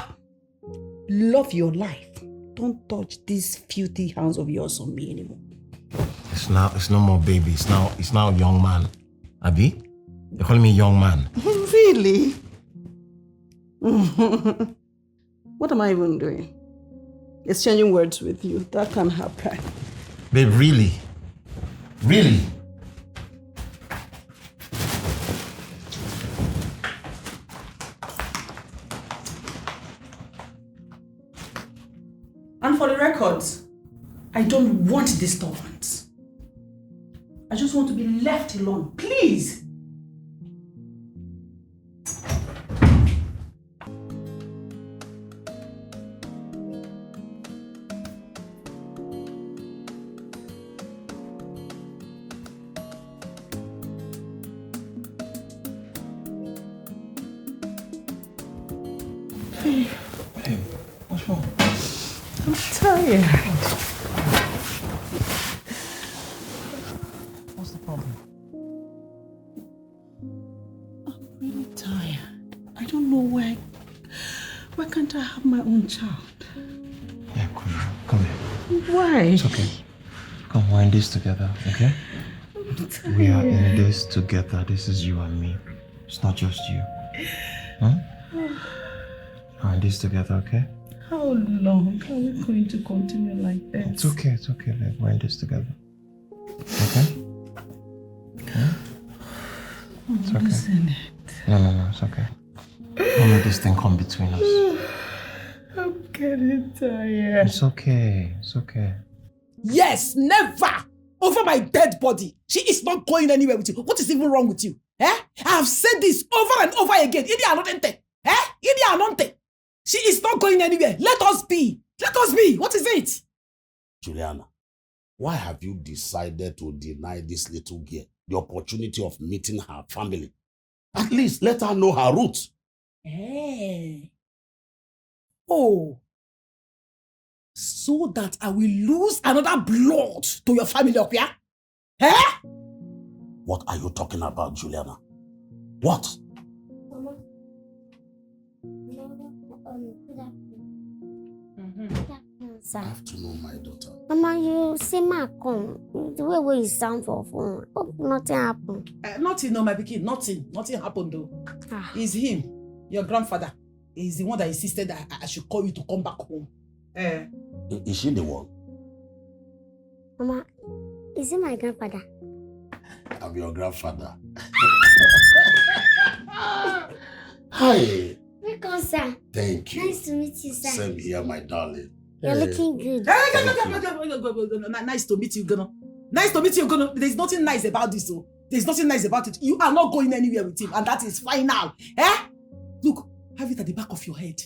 love your life, don't touch these filthy hands of yours on me anymore. It's no more baby. It's now young man. Abi? You're calling me young man. Really? What am I even doing? Exchanging words with you. That can happen. Babe, really? Really? And for the records, I don't want disturbance. I just want to be left alone, please. Babe, what's wrong? I'm tired. What's the problem? I'm really tired. I don't know why can't I have my own child? Yeah, come here. Why? It's okay. Come wind this together, okay? I'm tired. We are in this together. This is you and me. It's not just you. Huh? Wind this together, okay? How long are we going to continue like this? It's okay, Let's wind this together. Okay? Okay? It's okay. Losing it. No, it's okay. Don't let this thing come between us. I'm getting tired. It's okay. It's okay. Yes, never! Over my dead body. She is not going anywhere with you. What is even wrong with you? I have said this over and over again. Idi anonte. Idi anonte. She is not going anywhere. Let us be. Let us be. What is it? Juliana, why have you decided to deny this little girl the opportunity of meeting her family? At least let her know her roots. Oh. So that I will lose another blood to your family up here? What are you talking about, Juliana? What? Mama. I have to know my daughter. Mama, you see my come. The way you sound for phone. Hope nothing happened. Nothing, no, my pikin. Nothing. Nothing happened though. It's him, your grandfather. He's the one that insisted that I should call you to come back home. Is she the one? Mama, is it my grandfather? I'm your grandfather. Hi. Welcome, sir. Thank you. Nice to meet you, sir. Same here, my darling. You're looking good. Nice to meet you, Gono. Nice to meet you, Gono. There's nothing nice about this, though. There's nothing nice about it. You are not going anywhere with him, and that is fine now. Look, have it at the back of your head.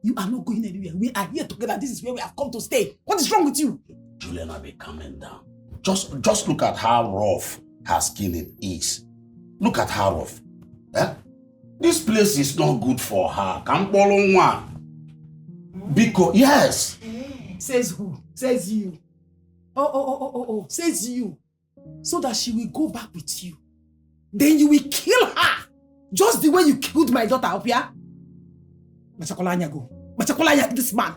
You are not going anywhere. We are here together. This is where we have come to stay. What is wrong with you? Juliana, be calming down. Just look at how rough her skin is. Look at how rough. This place is not good for her. Come follow one. Because, yes. Says who? Says you. Oh. Says you. So that she will go back with you. Then you will kill her. Just the way you killed my daughter up here. Machakolanya, this man.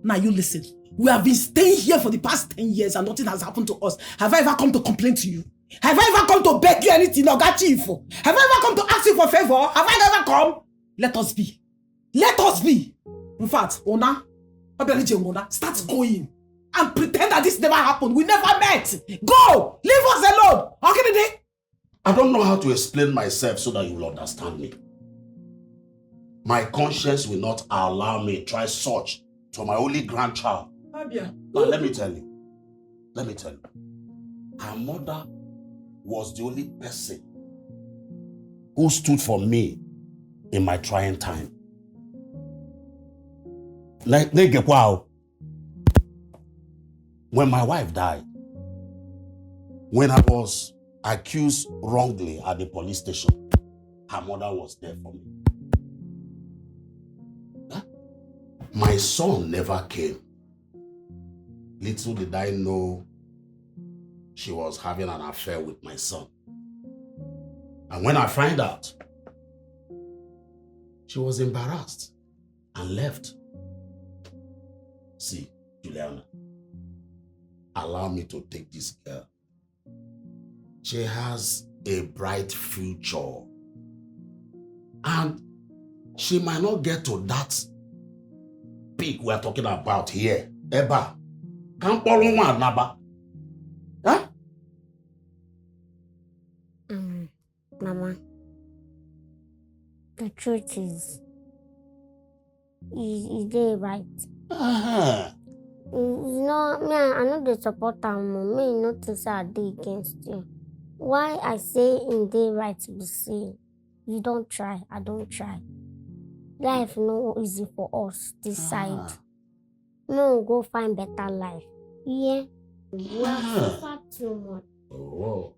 Now you listen. We have been staying here for the past 10 years and nothing has happened to us. Have I ever come to complain to you? Have I ever come to beg you anything or got you for? Have I ever come to ask you for favor? Have I ever come? Let us be. Let us be. In fact, Ona, start going and pretend that this never happened. We never met. Go! Leave us alone. Okay, I don't know how to explain myself so that you will understand me. My conscience will not allow me to try such to my only grandchild. Now, let me tell you. Her mother was the only person who stood for me in my trying time. When my wife died, when I was accused wrongly at the police station, her mother was there for me. My son never came. Little did I know she was having an affair with my son. And when I find out, she was embarrassed and left. See, Juliana, allow me to take this girl. She has a bright future. And she might not get to that peak we're talking about here. Eba. Can't follow one, Naba. Huh? Mama, the truth is they right. You know, me, I know the support am, me not to say I dey against you. Why I say in they right to be saying, you don't try, I don't try. Life no easy for us this side. No go find better life. Yeah. We have suffered too much. Oh.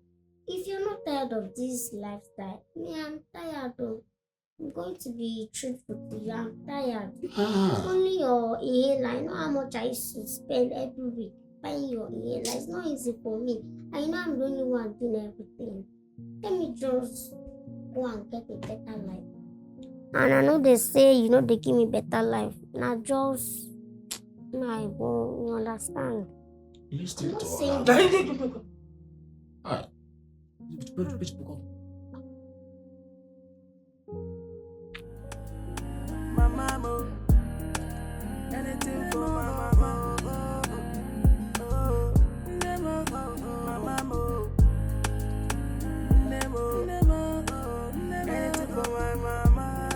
If you're not tired of this lifestyle, me, I'm tired though. I'm going to be truthful to you. I'm tired. Only your inhaler. I know how much I used to spend every week buying your inhaler. It's not easy for me. I know I'm the only one doing everything. Let me just go and get a better life. And I know they say, you know, they give me better life. Now just, I won't, you understand? Listen I'm not to saying her. Alright. Mama, anything for my mama. Oh, never, mama, never, anything for my mama.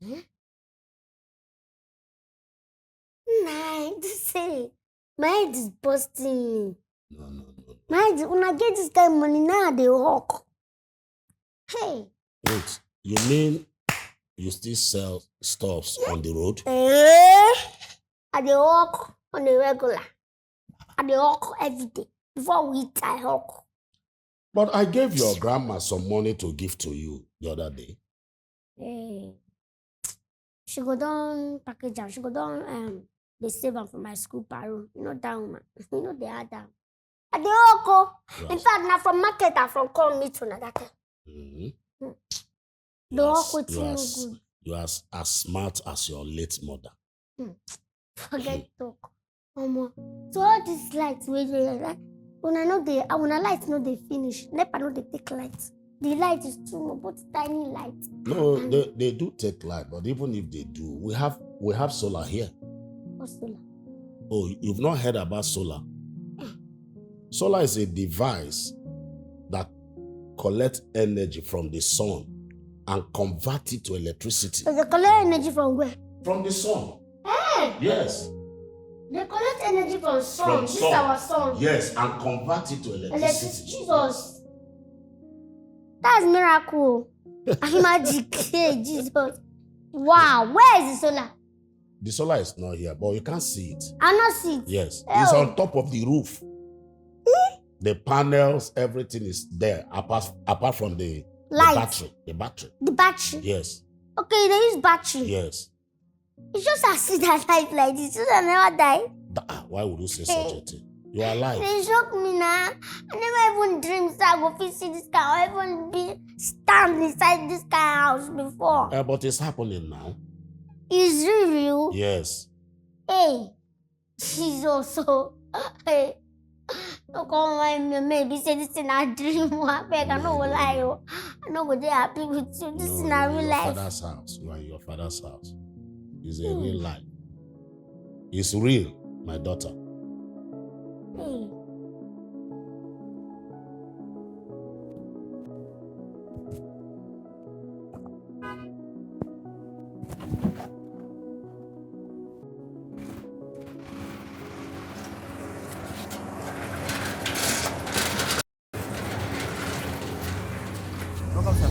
Nah, say, my head is busting. No. My head, when I get this kind of money, now they walk. Hey. Wait, you mean you still sell stuffs on the road? I dey walk on a regular. I dey walk every day. Before we eat, I walk. But I gave your grandma some money to give to you the other day. Hey. She go down package am. She go down they save am for my school paro. You know that woman. You know they had that. I dey walk. Yes. In fact, now from market I from call me to that time. Mm-hmm. The walk with you good. You are as smart as your late mother. Forget talk. So all these lights wey dey like when I light no dey finish. NEPA no dey take light. The light is too much, but tiny light. No, they do take light, but even if they do, we have solar here. What's solar? Oh, you've not heard about solar? Solar is a device that collects energy from the sun and convert it to electricity. So they collect energy from where? From the sun. Hey! Yes. They collect energy from sun. From This sun. is our sun. Yes, and convert it to electricity. Jesus. That's miracle. Magic. Hey, Jesus. Wow. Where is the solar? The solar is not here, but you can't see it. I not see it. Yes. Oh. It's on top of the roof. The panels, everything is there, apart from the battery. The battery. The battery? Yes. Okay, they use battery. Yes. It's just I see that life like this. So I never die. Why would you say such a thing? You are alive. They shock me now. I never even dreamed that I go see this guy or even be stand inside this kind of house before. But it's happening now. Is it real? Yes. Hey, she's also. Hey, don't call my maybe say this in a dream. I beg, I know what lie. I know what they happy with you. This is not real life. Father's house. You are in your father's house. It's a real life. It's real, my daughter. Hey. Welcome, sir.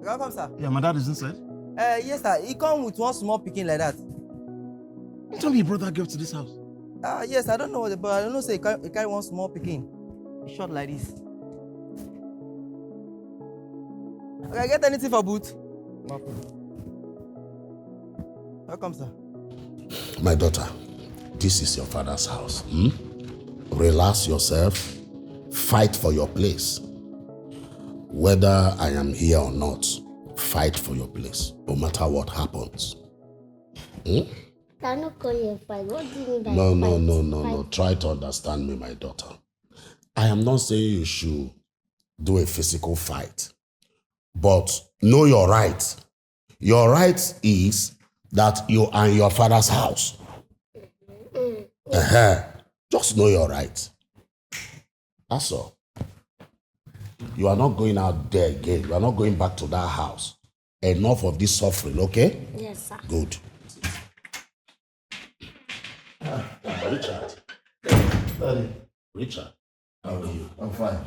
Welcome, sir. Yeah, my dad is inside. Yes, sir. He come with one small pikin like that. You told me he brought that girl to this house. Yes, I don't know, but I don't know. Say he carry one small pikin. Short like this. Okay, get anything for boot? Welcome, sir. My daughter, this is your father's house. Relax yourself. Fight for your place. Whether I am here or not, fight for your place, no matter what happens. I'm not calling you a fight. What do you mean by No. Try to understand me, my daughter. I am not saying you should do a physical fight, but know your right. Your right is that you are in your father's house. Just know your right. That's all. You are not going out there again. You are not going back to that house. Enough of this suffering, okay? Yes, sir. Good. Richard. Daddy. Richard, how are you? I'm fine.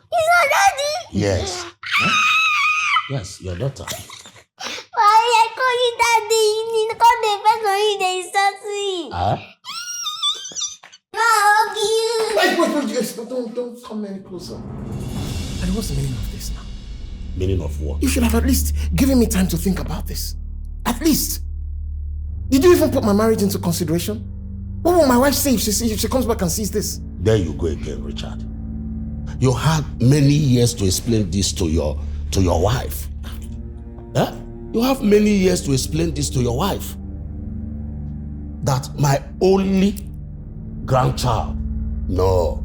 He's not daddy. Yes. Yes, your daughter. Why I call you daddy? You need to call the first one you they insult me. Huh? Wait, don't come any closer. And what's the meaning of this now? Meaning of what? You should have at least given me time to think about this. At least. Did you even put my marriage into consideration? What will my wife say if she comes back and sees this? There you go again, Richard. You had many years to explain this to your wife. Huh? You have many years to explain this to your wife. That my only grandchild. No.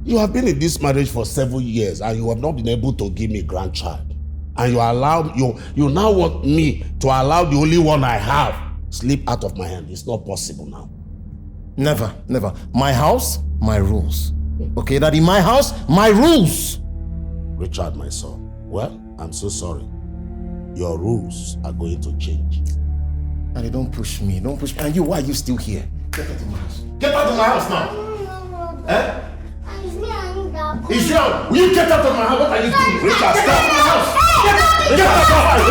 You have been in this marriage for 7 years and you have not been able to give me a grandchild. And you now want me to allow the only one I have slip out of my hand. It's not possible now. Never, never. My house, my rules. Okay, Daddy, my house, my rules. Richard, my son. Well, I'm so sorry. Your rules are going to change. Daddy, don't push me. Don't push me. And you, why are you still here? Get out of my house. Get out of my house now. Eh? It's you. Will you get out of my house? What are you doing? Richard, stop my house. Get out of my house.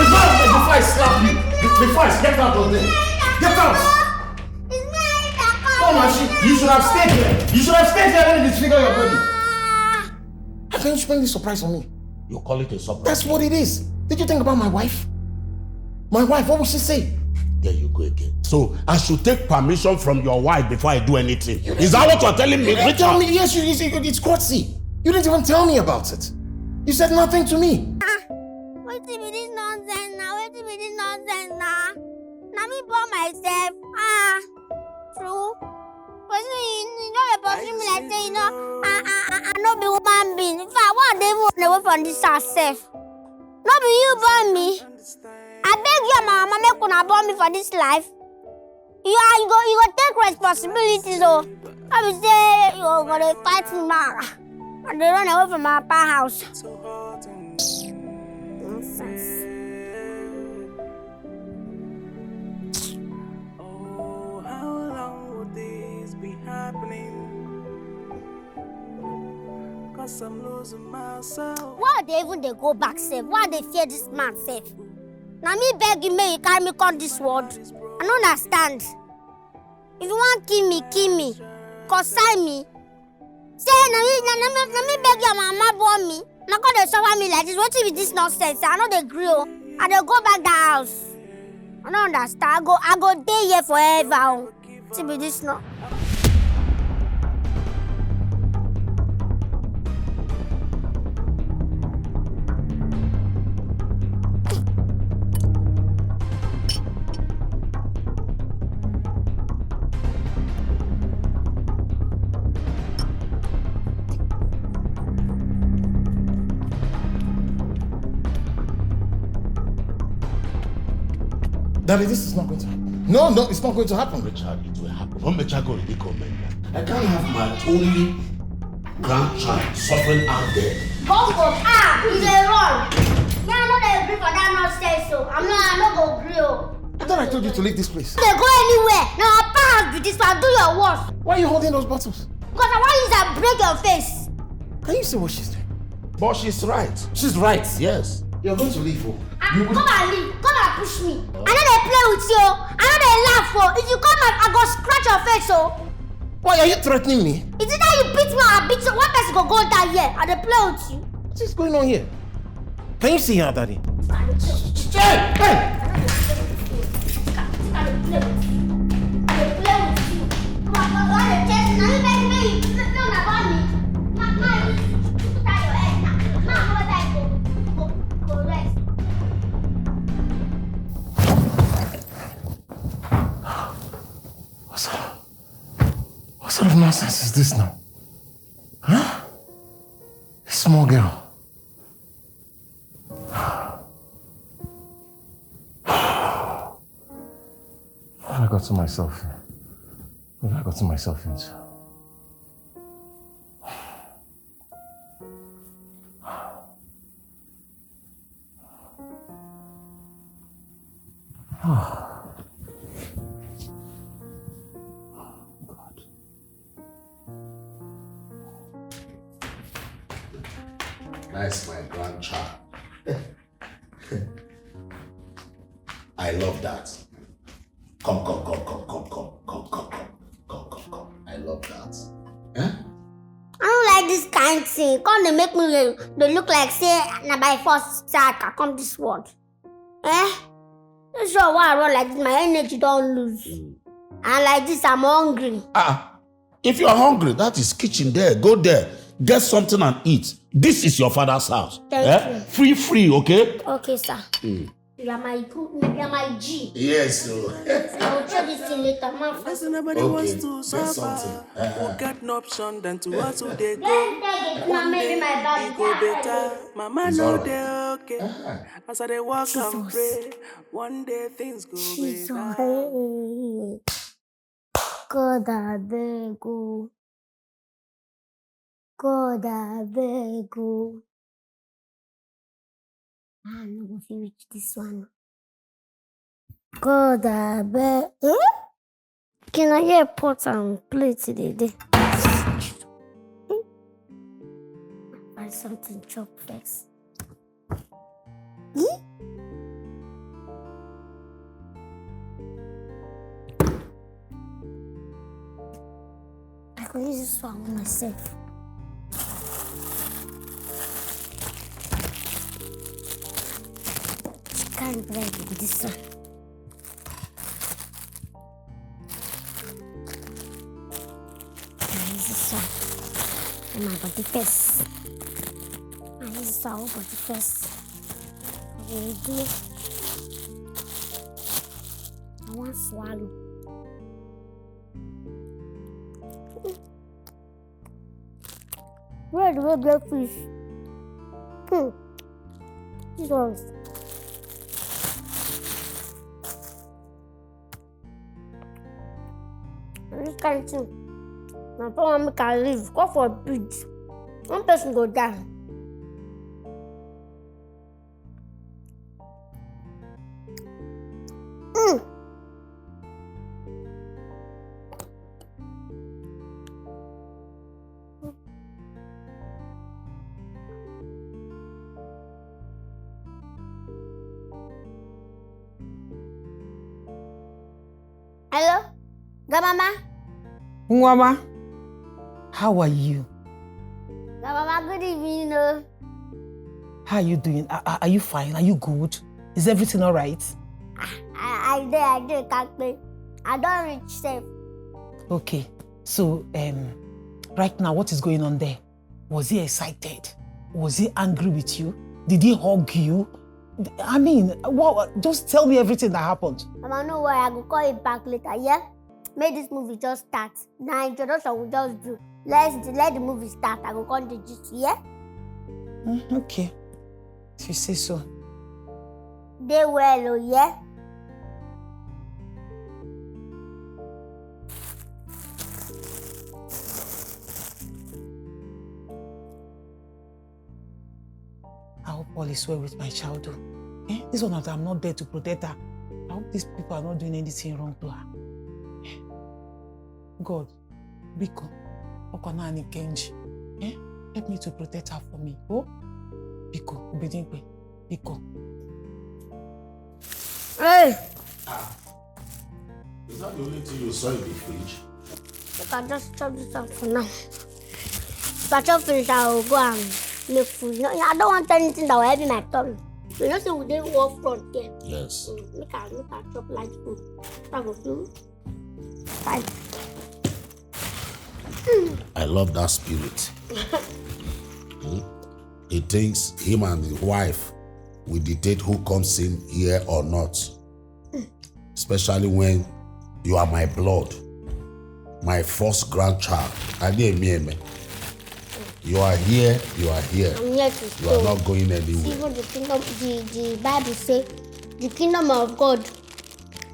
Before I slap you. Before I get out of there. Get out. Come on, you should have stayed here. You should have stayed here when you disfigure your body. How can you spend this surprise on me? You call it a surprise? That's what it is. Did you think about my wife? My wife, what will she say? There you go again. So I should take permission from your wife before I do anything. Is that what you're telling me? You tell me, yes, it's courtesy. You didn't even tell me about it. You said nothing to me. Wait till me this nonsense now. Wait till me this nonsense now. Now me born myself. True. But you know you're pushing me like say, I no be woman being. In fact, what they want away from this herself? No be you born me. I beg your mama make una born me for this life. You go take responsibilities. So I will say you gonna fight me back. And they run away from my pa house. Nonsense. Oh, how long will this be happening? 'Cause I'm losing myself. Why they go back safe? Why they fear this man safe? Now me beg you, may you carry me come this world. I don't understand. If you want kill me, consign me. Say na me beg your mama born me. Now God they suffer me like this. What if this nonsense? I know they grill. I they go back the house. I don't understand. I go stay here forever. See be this no. Daddy, this is not going to happen. No, it's not going to happen, Richard. It will happen. I can't have my only grandchild suffering out there. Go, he's a wrong. Yeah, I know they agree for that nonsense, so I'm not go grill. I thought I told you to leave this place. They go anywhere. Now, I pass with this one. Do your worst. Why are you holding those bottles? Because I want you to break your face. Can you see what she's doing? But she's right. She's right. Yes. You're going to leave, Come and leave. Come and push me. I know they play with you. I know they laugh for. If you come and I go scratch your face, Why are you threatening me? Is it that you beat me or I beat you? One person go down here and they play with you. What is going on here? Can you see her, Daddy? Hey! Hey! What sort of nonsense is this now? Huh? A small girl. What have I got to myself? What have I got to myself into? Nice, my grandchild. I love that. Come. I love that. Eh? I don't like this kind thing. Come they make me they look like say na by force I can come this world. That's sure why I run like this, my energy don't lose. And like this I'm hungry. If you're hungry, that is kitchen there. Go there. Get something and eat. This is your father's house. Thank you. Free, okay? Okay, sir. You are my G. Yes, sir. I will show this thing later, man. Listen, nobody wants to suffer. Who got no option than to hustle they go. Mama, maybe my bad. Go better. Mama know they okay. As I dey walk and pray, one day things go Jesus. better. God, I beg you. God, I beg you. I'm not going to reach this one. God, I beg. Can I get a pot and plate today? Find something chop first. I can use this one myself. Chicken bread with this one. I use this one. And my body first. I use this one body first. Ready? I want to swallow. Where do we get fish? This one's. This kind of thing. My phone can leave. Go for a bridge. One person go down. Hello? Mama? Nwama, how are you? Mama, good evening. How are you doing? Are you fine? Are you good? Is everything all right? I can't play. I don't reach safe. Okay. So, right now, what is going on there? Was he excited? Was he angry with you? Did he hug you? I mean, just tell me everything that happened. Mama, no worry. I will call you back later, yeah? Make this movie just start. Now, introduction will just do. Let the movie start. I will call the gist, yeah? Okay. If you say so. They well, yeah? I hope all is well with my child. This one, I'm not there to protect her. I hope these people are not doing anything wrong to her. God, Biko, Okanani Kenji, help me to protect her for me. Oh, Biko, Obedinkwe, Biko. Hey! Is that the only thing you saw in the fridge? You can just chop this up for now. If I chop finish, I will go and make food. No, I don't want anything that will help my tummy. You know, so we didn't walk front there. Yes. Make I chop light food. That will do. Fine. I love that spirit. He thinks him and his wife will dictate who comes in here or not. Especially when you are my blood, my first grandchild. You are here, you are here. I'm here to stay. You are not going anywhere. Even the kingdom, the Bible says, the kingdom of God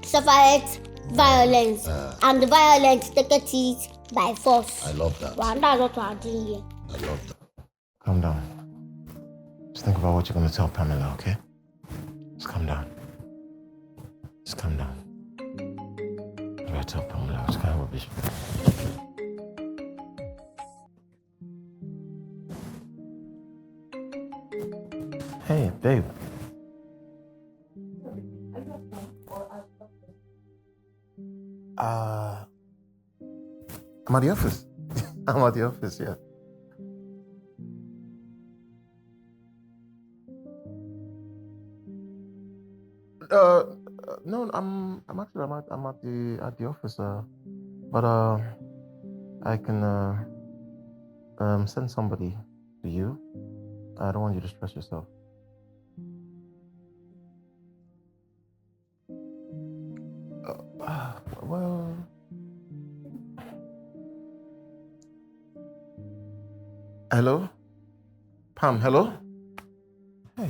suffereth violence, and the violence taketh it by force. I love that. Well, that's what we are doing here. I love that. Calm down. Just think about what you're going to tell Pamela, okay? Just calm down. Just calm down. I'm going to tell Pamela. It's kind of rubbish. Hey, babe. I'm at the office. I'm at the office, yeah. No, I'm actually at the office. But I can send somebody to you. I don't want you to stress yourself. Well, hello, Pam. Hello. Hey,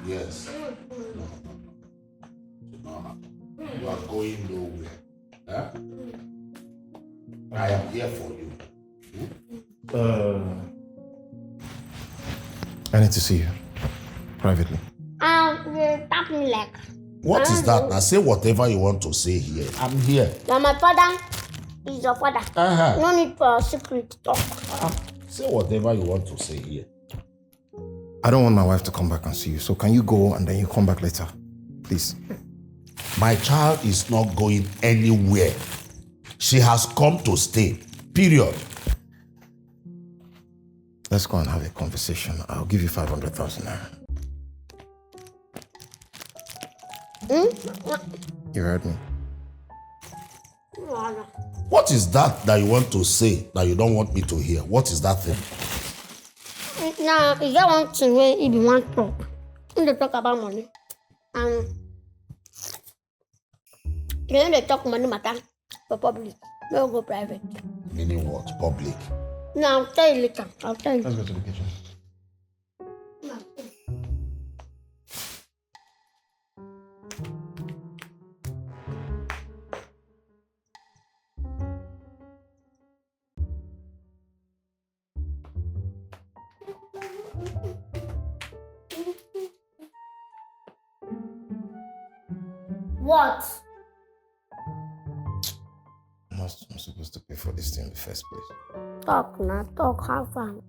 Yes. No. No. You are going nowhere. Huh? I am here for you. I need to see you privately. Tap me like. What is that? Now say whatever you want to say here. I'm here. Now my father is your father. Uh-huh. No need for a secret talk. Say whatever you want to say here. I don't want my wife to come back and see you, so can you go and then you come back later? Please. My child is not going anywhere. She has come to stay. Period. Let's go and have a conversation. I'll give you 500,000 naira. You heard me? What is that you want to say that you don't want me to hear? What is that thing? Now, if you want to know if you want to talk, when they talk about money, when they talk money matter for public, don't go private. Meaning what? Public? No, I'll tell you later. I'll tell you. Let's go to the kitchen. What? I'm supposed to pay for this thing in the first place. Talk now, talk, have fun.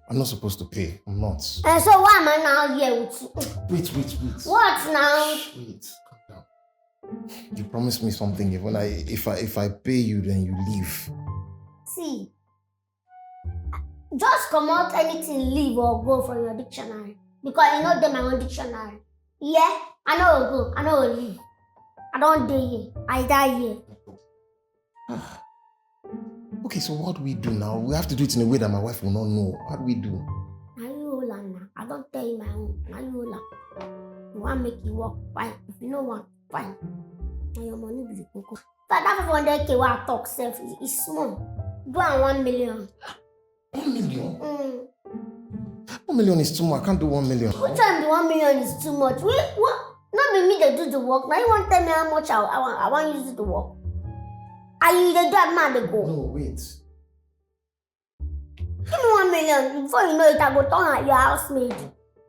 I'm not supposed to pay. I'm not. And so why am I now here with you? Wait. What now? Wait, calm down. You promised me something. If I pay you, then you leave. See, just come out anything, leave or go from your dictionary. Because you know them my own dictionary. Yeah, I know will go, I know will leave. I don't die here, I die here. Okay, so what do we do now? We have to do it in a way that my wife will not know. What do we do? Now you hold on now. I don't tell you my own. Now you hold on. You want to make it work, fine. If you don't want, fine. Now your money be the cocoa. But that 500K what I talk self is small. Do 1 million. 1 million? 1 million is too much. I can't do 1 million. Which time the 1 million is too much? What? Not me they do the work. Now you want to tell me how much I want you to do the work. Are you the job man they go? No, wait. Give me 1 million. Before you know it, I go turn your housemaid.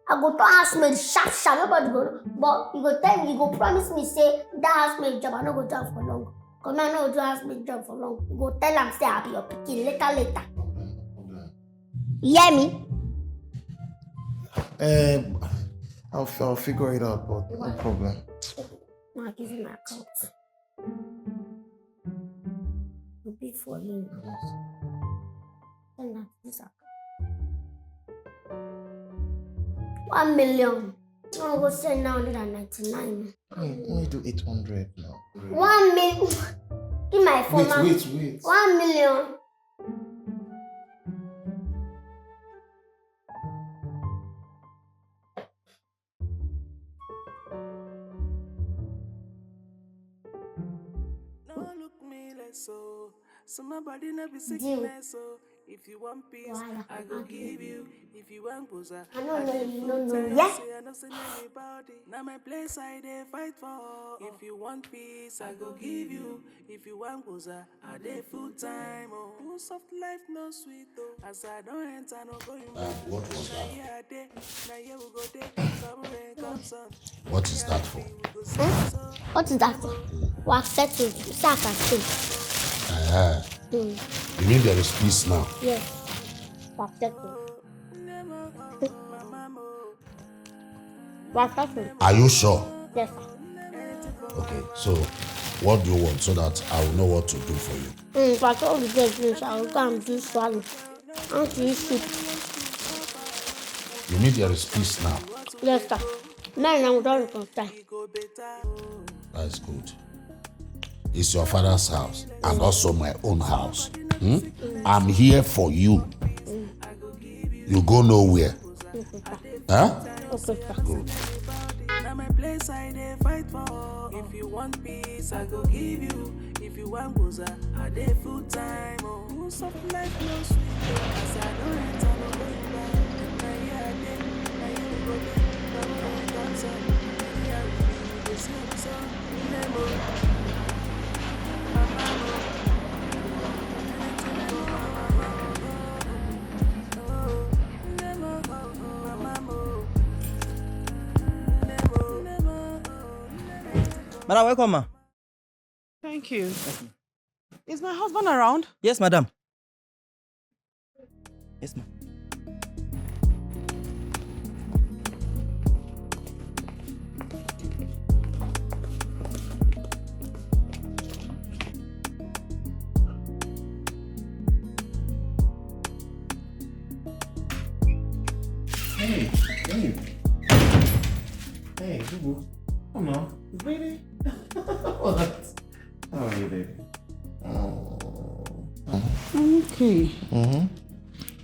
I go turn housemaid sharp. Nobody go. But you go tell me, you go promise me say that housemaid job I no go job for long. Cause I no go do housemaid job for long. You go tell them say I'll be your pikin later. You hear me? I'll figure it out, but no problem. Now give you my account. It'll be for you. Send that to this account. 1 million. I'm going to send 999. Let me do 800 now. 1 million. Give my phone. Wait. 1 million. So my body not be sickness, so if you want peace, I go give you. If you want posa, I don't know. Yeah? I don't send anybody. Now my place I dey fight for. If you want peace, I go give you. If you want posa, I dey full time. Oh, no soft life, no sweet though. As I don't enter, no going back. What was that? Now here we go there. Come rain, come sun. What is that for? What is that for? Well, settled. So I can stay. You mean there is peace now? Yes. Well, settled. Well, settled. Are you sure? Yes, sir. Okay, so what do you want so that I will know what to do for you? If I told you this, I will go and do swallow. I want to eat soup. You mean there is peace now? Yes, sir. Man, I'm done for time. That is good. It's your father's house and also my own house. I'm here for you. You go nowhere. Huh? Okay, sir. Good. Now my place I dey fight for. If you want peace, I go give you. If you want posa, I dey full time. Oh, no soft life, no sweet. As I don't enter, no going back. Now here I dey, now Madam, welcome, ma. Thank you. Is my husband around? Yes, madam. Yes, ma'am. Hey, Bubu. Come on. Really? What? How are you, baby? Oh. I'm okay.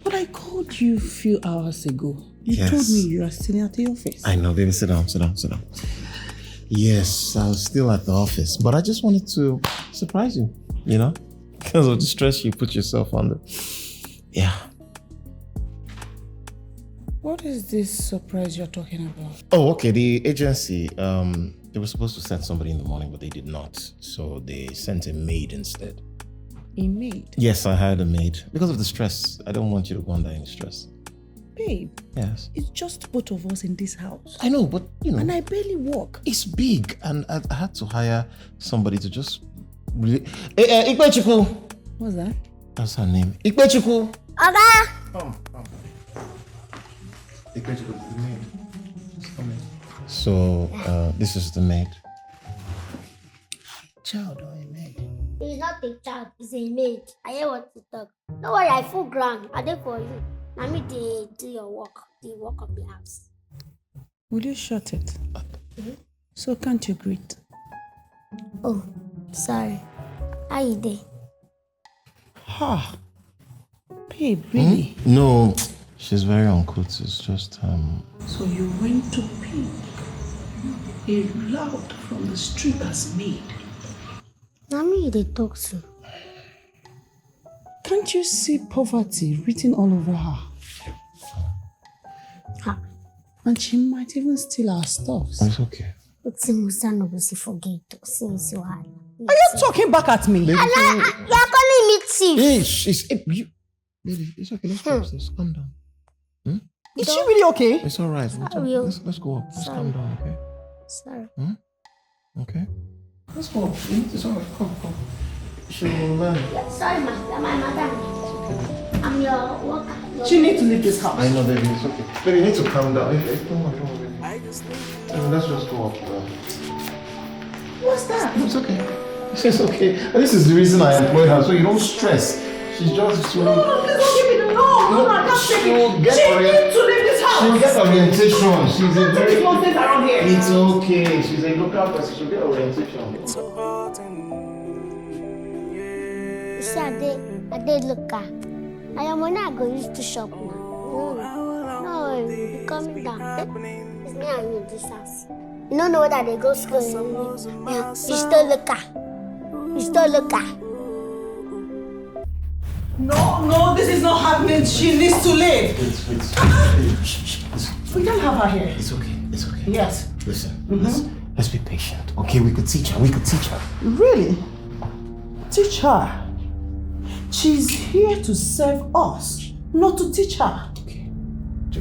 But I called you a few hours ago. You told me you are still at the office. I know, baby. Sit down. Yes, I was still at the office, but I just wanted to surprise you, because of the stress you put yourself under. Yeah. What is this surprise you're talking about? Oh, okay. The agency, they were supposed to send somebody in the morning, but they did not. So they sent a maid instead. A maid? Yes, I hired a maid. Because of the stress. I don't want you to go under any stress. Babe. Yes. It's just both of us in this house. I know, but And I barely walk. It's big, and I had to hire somebody to just Ikpechuku. What's that? That's her name. Ikpechuku. Oga! Come. Ikpechuku is the maid. Just come in. So, this is the maid. Child or a maid? He's not a child, he's a maid. I hear what you talk. No worry, I full ground. I dey for you. Now me they do your work, the work of the house. Will you shut it? So can't you greet? Oh, sorry. How you dey? Ha! Babe, really? No, she's very uncouth. It's just, So you went to pick a loud from the street as maid? Now me they talk to. Can't you see poverty written all over her? Ha. And she might even steal our stuffs. it's okay. It's a musano to forget to say so hard. Are you talking back at me? You're calling me thief. Hey, baby, it's okay. Let's calm down. Is she really okay? It's all right. Let's go up. Let's calm down, okay? Sorry. Okay. Let's go up. It's all right. Come. She will learn. Sorry, my mother. I'm your worker. She needs to leave this house. I know, baby. It's okay. Baby, you need to calm down. Don't worry, baby. Let's just go up. What's that? It's okay. It's okay. This is the reason I employed her, so you don't stress. She's just... No, please don't give me the no. I can't take it. She needs to leave this house. She'll get orientation. She's a very... nonsense around here. It's okay. She's a local person. She'll get orientation. You see, I did look at. I am when I go used to shop now. No, you coming down. It's me and you in this house. You don't know whether they go school. Yeah, you still look at. No, this is not happening. She needs to leave. We don't have her here. It's okay. Yes. Listen, let's be patient. Okay, we could teach her. Really? Teach her. She's here to serve us, not to teach her. Okay.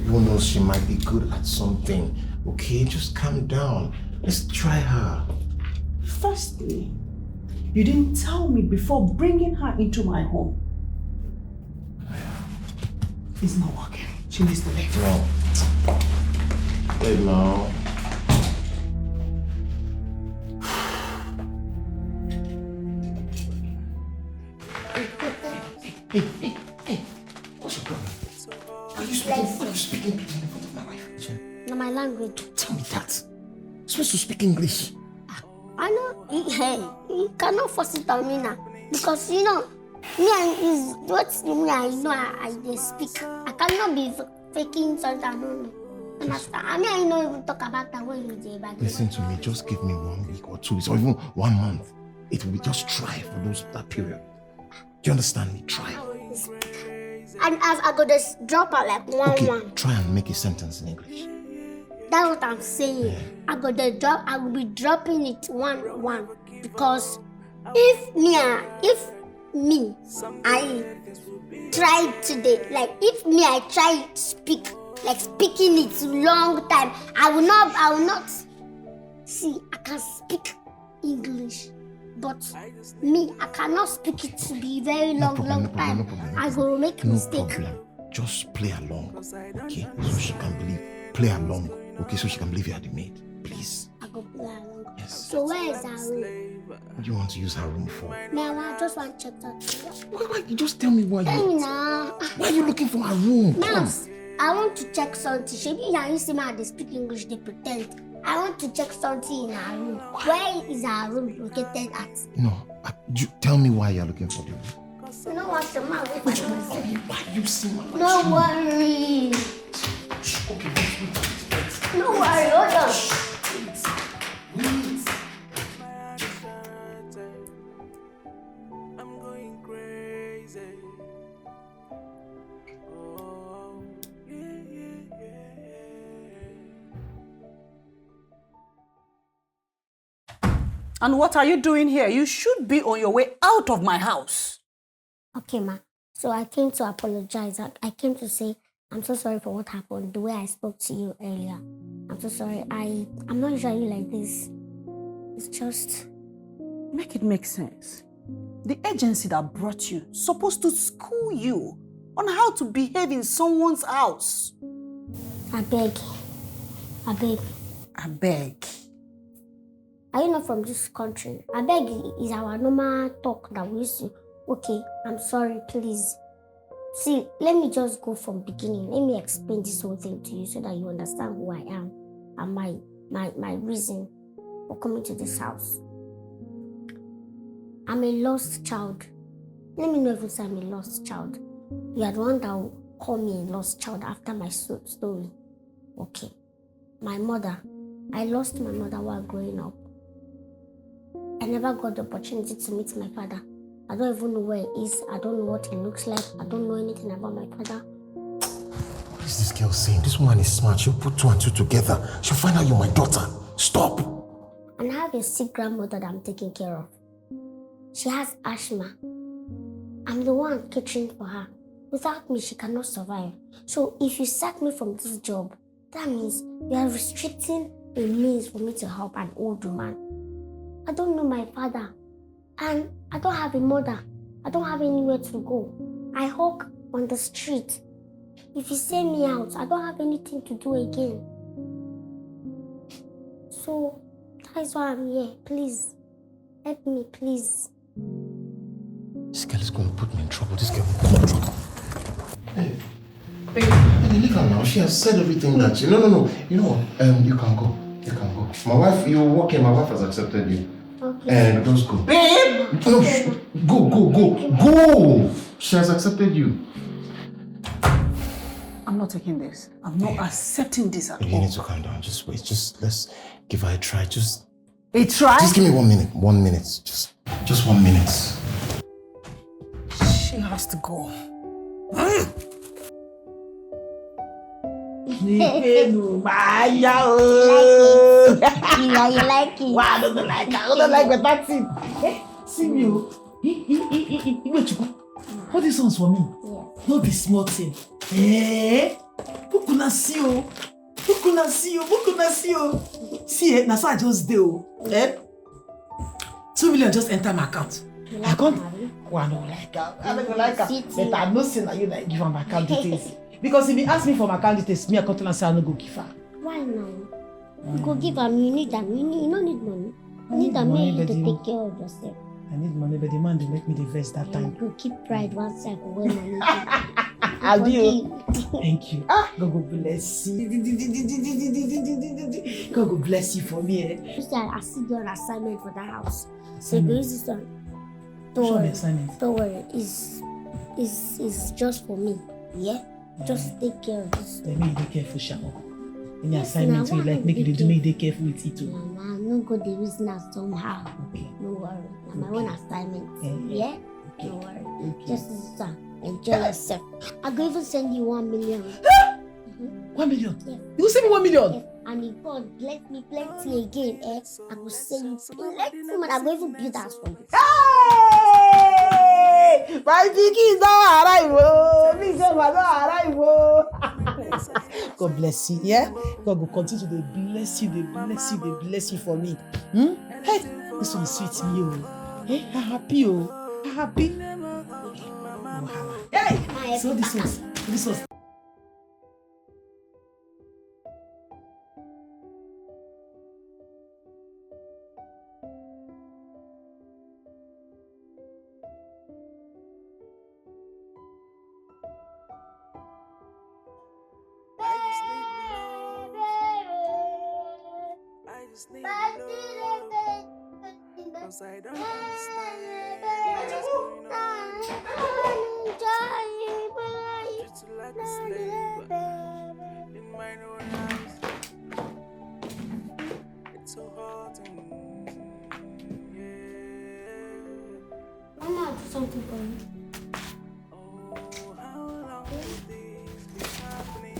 Who knows, she might be good at something. Okay, just calm down. Let's try her. Firstly, you didn't tell me before bringing her into my home. It's not working. She needs to leave. No. Hey, no. Hey. What's your problem? Are you speaking in front of my wife? No, my language. Tell me that. You're supposed to speak English. I know. Hey, you cannot force it on me now. Because, me and is what me I know I speak. I cannot be faking something I don't know. Understand? I know even talk about that when you say about Listen to me. Just give me 1 week or 2 weeks or even 1 month. It will be just try for that period. Do you understand me? Try. And as I go just drop out like one. Okay, try and make a sentence in English. That's what I'm saying. I will be dropping it one because if I tried today, like if I try speaking it long time, I will not see. I can speak English, but I cannot speak it to be very long time. I will make mistake. Problem. Just play along, okay? So she can believe. Play along, okay? So she can believe you are the maid, please. I go play along. Yes. So where is her room? What do you want to use her room for? I just want to check that. Why? You just tell me why Tell me you. now. Why are you looking for her room? Mouse, I want to check something. Maybe you see me they speak English, they pretend. I want to check something in her room. Where is her room located at? No, tell me why you're looking for the room. You know what, the man with my Why you see my Don't worry. Okay, wait. Don't worry, hold on. I'm going crazy. Oh, yeah. And what are you doing here? You should be on your way out of my house. Okay, ma. So I came to apologize. I came to say I'm so sorry for what happened, the way I spoke to you earlier. I'm so sorry. I'm not usually like this. It's just... Make it make sense. The agency that brought you is supposed to school you on how to behave in someone's house. I beg. I beg. Are you not from this country? I beg is our normal talk that we used to... Okay, I'm sorry, please. See, let me just go from beginning. Let me explain this whole thing to you so that you understand who I am and my reason for coming to this house. I'm a lost child. Let me know if I'm a lost child. You are the one that will call me a lost child after my story. Okay. My mother. I lost my mother while growing up. I never got the opportunity to meet my father. I don't even know where he is. I don't know what he looks like. I don't know anything about my father. What is this girl saying? This woman is smart. She'll put 2 and 2 together. She'll find out you're my daughter. Stop. And I have a sick grandmother that I'm taking care of. She has asthma. I'm the one catering for her. Without me, she cannot survive. So if you sack me from this job, that means you are restricting a means for me to help an old woman. I don't know my father. And I don't have a mother. I don't have anywhere to go. I hawk on the street. If you send me out, I don't have anything to do again. So, that is why I'm here. Please, help me, please. This girl is going to put me in trouble. This girl will put me in trouble. Hey, leave her now. She has said everything that she... No. You know what? You can go. My wife, you're working. My wife has accepted you. Okay. Just go. Babe! No, go! She has accepted you. I'm not taking this. I'm not accepting this at all. You need to calm down. Just wait. Let's give her a try. A try? Just give me 1 minute. 1 minute. Just 1 minute. She has to go. You like it? Wow, I don't like it. I don't like that thing. See me, what this one's for me? Yeah. No be small thing. Who could see you? See, now so I just do. 2 million just enter my account. I can't. Well, I don't like her. I don't like her. But I know say that you like give her my account details. Because if he ask me for my account details, me I can't say I no go give her. Why now? You go give her. You need them. You don't need money. You need them to take care of yourself. I need money, but the man they make me the vest that time. You keep pride one side for when money. I'll do. Thank you. God will bless you. God will bless you for me. You see, I see your assignment for the house. So you go use this one. Show me assignment. Don't worry. It's just for me. Yeah? Just take care of this. Let me be careful, Shamo. Any assignment you like, make you do me be careful with it too. I'm not going to reason that somehow. Okay. No worry. My own assignment. Yeah? Okay. No worry. Okay. Just enjoy yourself. I'll even send you 1 million. 1 million? Yeah. You will send me 1 million? Yeah. And if God bless me plenty again, I will send you plenty money. I'm going to build that for you. Hey! My pikin don arrive, oh! Me say my don arrive, oh! God bless you, yeah? God will continue to bless you, they bless you for me. Hey, this one sweet me, oh. Hey, I'm happy, oh. I'm happy. Hey! So this was. Cause I don't understand what's going on. Treat you like a slave in my own house. It's so hot and yeah. Mama, do something for me. Oh, how long will this be happening?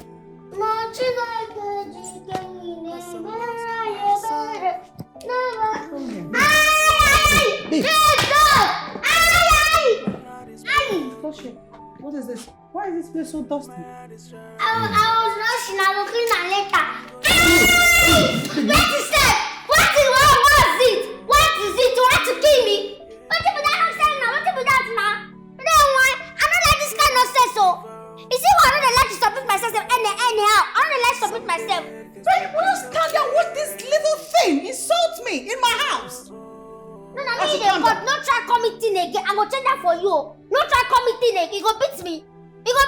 What is this? Why is this place so dusty? I was rushing. I will clean that later. What is that? What is it? What is it? You want to kill me? What if that upstairs now? What if that now? Then why? I don't like this kind of nonsense. So, you see why I don't like to submit myself anyhow? I don't like to submit myself. Will you stand there with this little thing insult me in my house? No, but no try call me teen again. I'm gonna change that for you. No try call me teen again. You go beat me. You go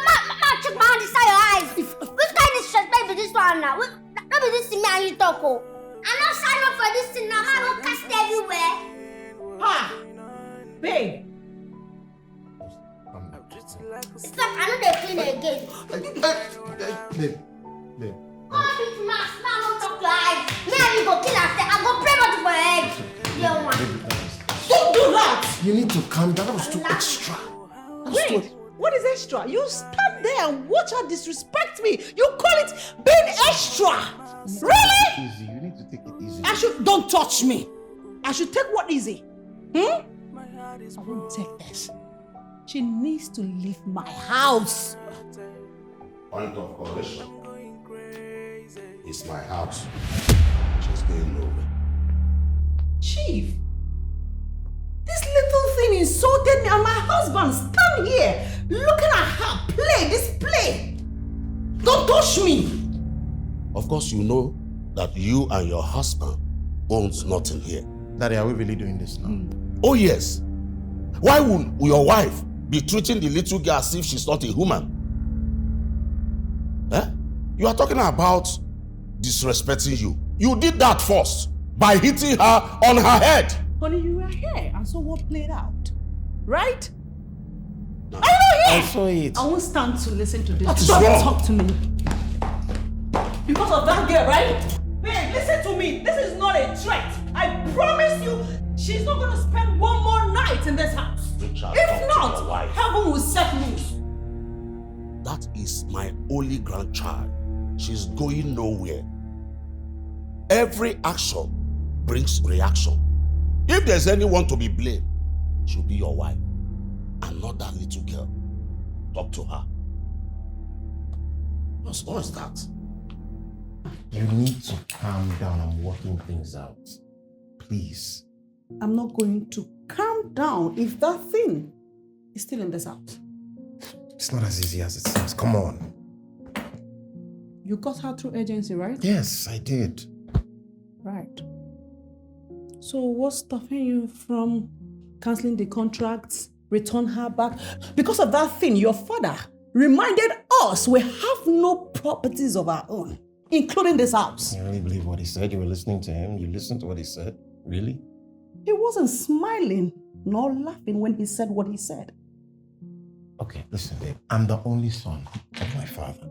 check my hand inside your eyes. Which kind of disrespect be this one now? Don't be this to me and you talk. Oh, I'm not signing up for this thing now. Man, don't cast everywhere. Ha! Babe. Stop! I know they clean again. Babe. Come on, beat my smile. Don't talk your eyes. Me and you go kill after. I go pray for your head. Dear one. Don't do that! You need to calm down. That was too extra. Wait, what is extra? You stand there and watch her disrespect me. You call it being extra. Really? Easy. You need to take it easy. Don't touch me. I should take what easy? I won't take this. She needs to leave my house. Point of correction. It's my house. She's going nowhere. Chief, this little thing insulted me and my husband stand here looking at her play this play. Don't touch me. Of course, you know that you and your husband owns nothing here. Daddy, are we really doing this now? Oh yes. Why would your wife be treating the little girl as if she's not a human? You are talking about disrespecting you. You did that first by hitting her on her head. Honey, you were here and saw what played out, right? No. Are you not here? I saw it. I won't stand to listen to this. What is Don't wrong? talk to me. Because of that girl, right? Babe, listen to me. This is not a threat. I promise you, she's not going to spend one more night in this house. Richard, If talk to not, your wife. heaven will set loose. That is my only grandchild. She's going nowhere. Every action brings reaction. If there's anyone to be blamed, she'll be your wife and not that little girl. Talk to her. What is that? You need to calm down. I'm working things out. Please. I'm not going to calm down if that thing is still in this house. It's not as easy as it seems. Come on. You got her through agency, right? Yes, I did. Right. So what's stopping you from cancelling the contracts, return her back? Because of that thing, your father reminded us we have no properties of our own, including this house. You really believe what he said? You were listening to him? You listened to what he said? Really? He wasn't smiling nor laughing when he said what he said. Okay, listen, babe. I'm the only son of my father.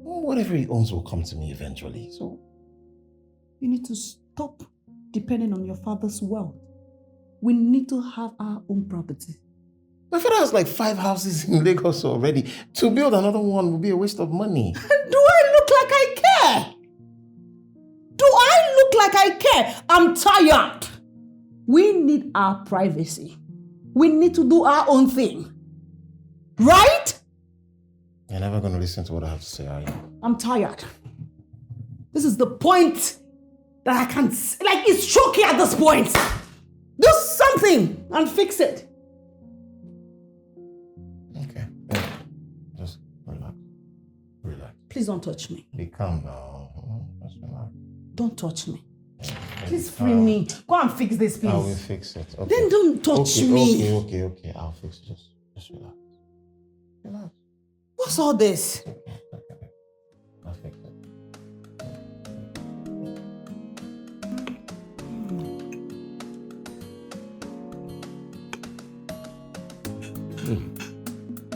Whatever he owns will come to me eventually. So, You need to stop depending on your father's wealth. We need to have our own property. my father has like 5 houses in Lagos already. To build another one would be a waste of money. Do I look like I care? here. I'm tired. We need our privacy. We need to do our own thing. Right? You're never going to listen to what I have to say, are you? I'm tired. This is the point that I can't... Like, it's choking at this point. Do something and fix it. Okay. Yeah. Just relax. Relax. Please don't touch me. Be calm now. Just relax. Don't touch me. Yeah. Please free me. Go and fix this, please. I will fix it. Okay. Then don't touch me. Okay. I'll fix it. Just relax. Relax. What's all this? I'll fix it.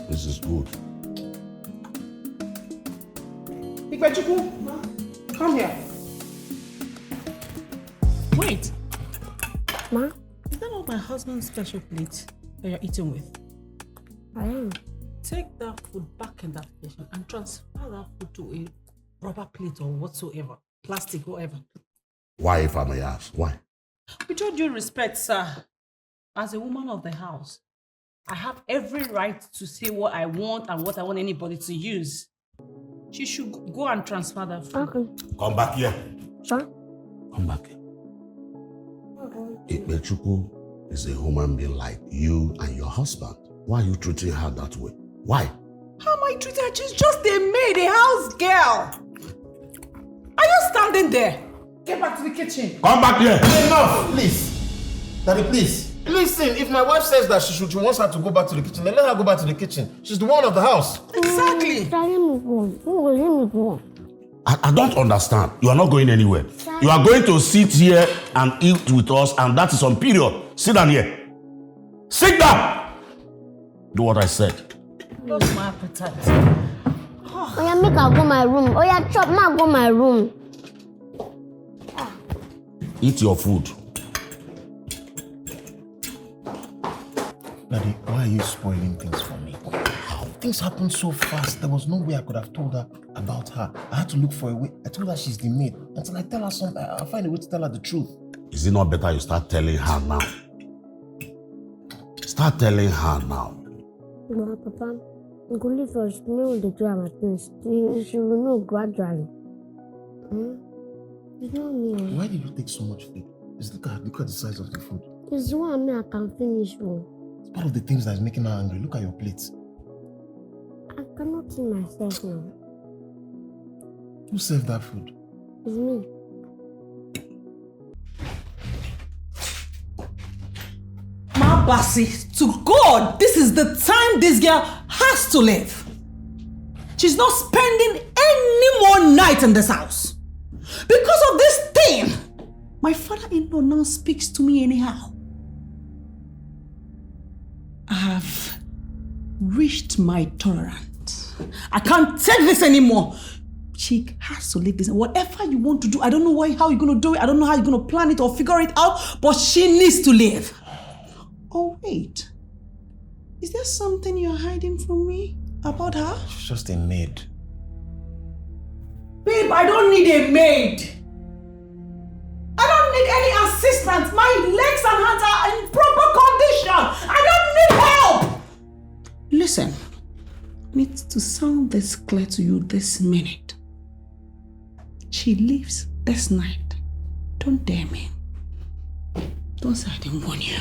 This is good. Ikpechuku, come here. Wait. Ma? Is that not my husband's special plate that you're eating with? I am. Take that food back in that kitchen and transfer that food to a rubber plate or whatsoever. Plastic, whatever. Why, if I may ask? Why? With all due respect, sir, as a woman of the house, I have every right to say what I want and what I want anybody to use. She should go and transfer that food. Okay. Come back here. Sir? Come back here. Ikpechuku is a human being like you and your husband. Why are you treating her that way? Why? How am I treating her? She's just a maid, a house girl. Are you standing there? Get back to the kitchen. Come back here. Enough, please. Daddy, please. Listen, if my wife says that she wants her to go back to the kitchen, then let her go back to the kitchen. She's the one of the house. Exactly. I don't understand. You are not going anywhere. You are going to sit here and eat with us, and that is on period. Sit down here. Sit down. Do what I said. Lost my appetite. Oh, yeah, make her go my room. Oh, yeah, chop, ma go my room. Eat your food. Daddy, why are you spoiling things for me? How? Things happened so fast. There was no way I could have told her about her. I had to look for a way. I told her she's the maid. Until I tell her something, I'll find a way to tell her the truth. Is it not better you start telling her now? Start telling her now. No, Papa, I'm going to leave me with the two of my things. She will know gradually. You know me. Why did you take so much food? Just look at the size of the food. It's one I can finish one. It's part of the things that is making her angry. Look at your plates. I cannot see myself now. Who served that food? It's me. My Bassi, to God, this is the time this girl has to live. She's not spending any more night in this house. Because of this thing, my father-in-law now speaks to me anyhow. I have reached my tolerance. I can't take this anymore. She has to leave this. Whatever you want to do, I don't know how you're going to do it. I don't know how you're going to plan it or figure it out, but she needs to leave. Oh, wait. Is there something you're hiding from me about her? She's just a maid. Babe, I don't need a maid. I don't need any assistance. My legs and hands are in proper condition. I don't need help. Listen, I need to sound this clear to you this minute. She leaves this night. Don't dare me. Don't say I didn't warn you.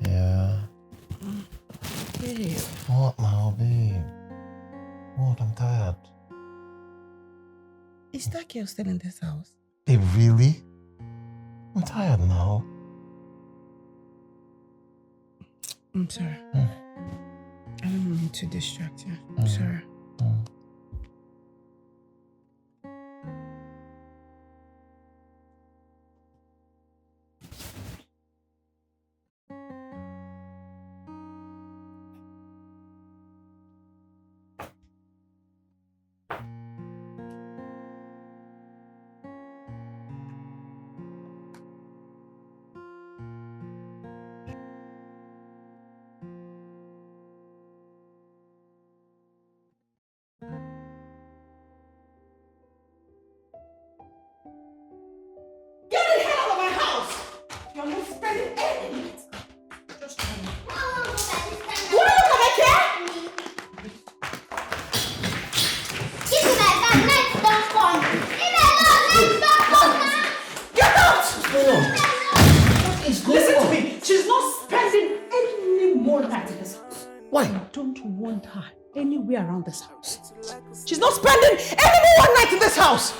Yeah. Babe. What now, babe? What? I'm tired. Is that girl still in this house? Babe, really? I'm tired now. I'm sorry. I don't mean to distract you. I'm sorry. Why? I don't want her anywhere around this house. She's not spending any more one night in this house.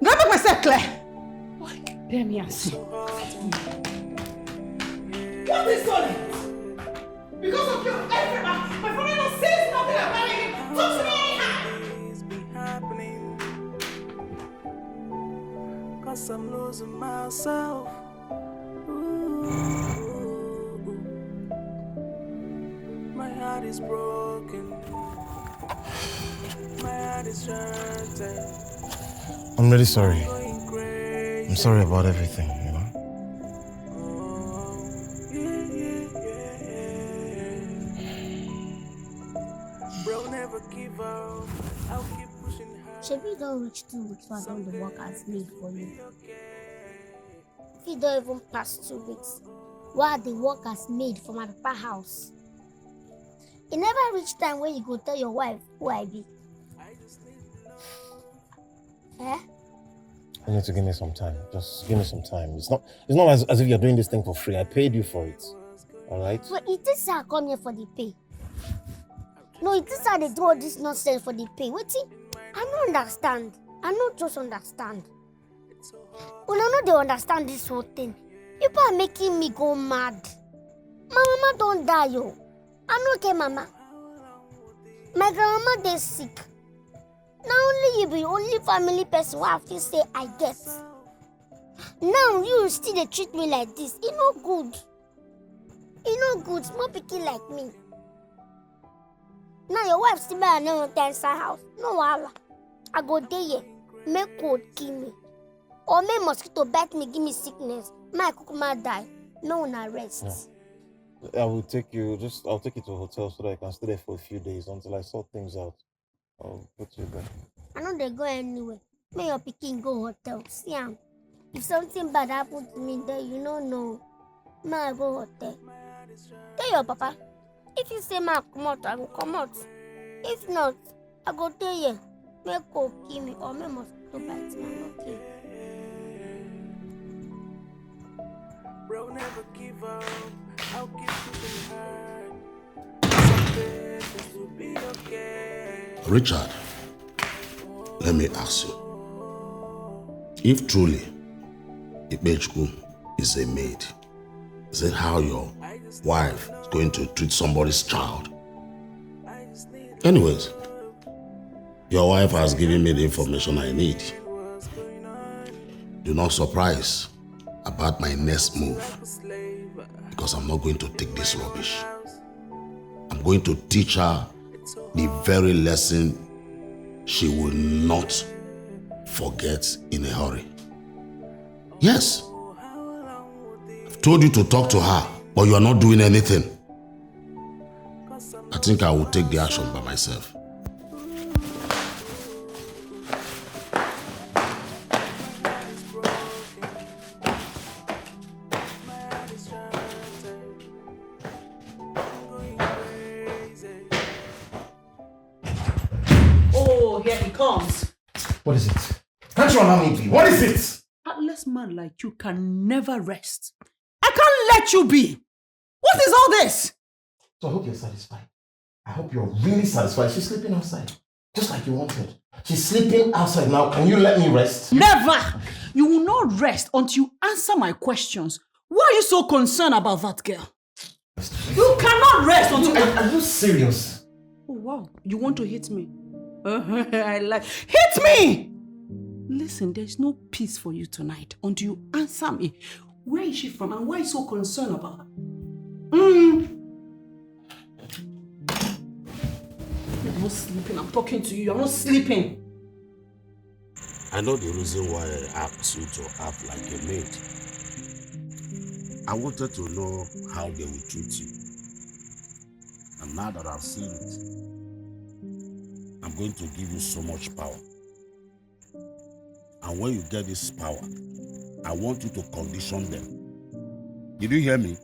Do I make myself clear? Dare me and see. What is on it? Because of you, everybody, my father says nothing about it. Talk to me anyhow. Cause I'm losing myself. My heart is broken. My heart is shattered. I'm really sorry. I'm sorry about everything, you know? Bro, never give up. I'll keep pushing her. Shebi don't reach 2 weeks for all the work has made for you. If you don't even pass 2 weeks, what the work has made for my papa house. It never reach time when you go tell your wife who I be. Eh? You need to give me some time. Just give me some time. It's not as if you're doing this thing for free. I paid you for it. Alright? But it is I come here for the pay. No, it is how they do all this nonsense for the pay. Wait, I don't understand. I don't just understand. Well, I know they understand this whole thing. People are making me go mad. My mama don't die, yo. I know okay, mama. My grandma they sick. Now only you be the only family person who I feel say I get. Now you still they treat me like this. It no good. It no good. Small pikin like me. Now your wife still better never inside house. No wahala. I go there. Make cold kill me. Or make mosquito bite me, give me sickness. My kukuma die. No one arrest. Yeah. I'll take you to a hotel so that I can stay there for a few days until I sort things out. I'll put you there. I know they go anywhere. May your pikin go hotel. See am. If something bad happens to me there, you don't know. May I go hotel. Tell your papa. If you say ma come out, I will come out. If not, I go tell you. May go kill me or may mosquito bite me. I'm okay. Bro, never give up. I'll keep pushing hard. Someday this will be okay. Richard, let me ask you. If truly Ibechukwu is a maid, is it how your wife is going to treat somebody's child? Anyways, your wife has given me the information I need. Do not surprise about my next move, because I'm not going to take this rubbish. I'm going to teach her the very lesson she will not forget in a hurry. Yes, I've told you to talk to her, but you are not doing anything. I think I will take the action by myself. What is it? Can't you allow me be? What is it? Heartless man like you can never rest. I can't let you be. What is all this? So I hope you're satisfied. I hope you're really satisfied. She's sleeping outside, just like you wanted. She's sleeping outside now. Can you let me rest? Never! You will not rest until you answer my questions. Why are you so concerned about that girl? You cannot rest until... Are you serious? Oh, wow. You want to hit me? I like... Hit me! Listen, there's no peace for you tonight until you answer me. Where is she from and why are you so concerned about her? I'm not sleeping. I'm talking to you. I'm not sleeping. I know the reason why I asked you to act like a maid. I wanted to know how they will treat you. And now that I've seen it, I'm going to give you so much power. And when you get this power, I want you to condition them. Did you hear me?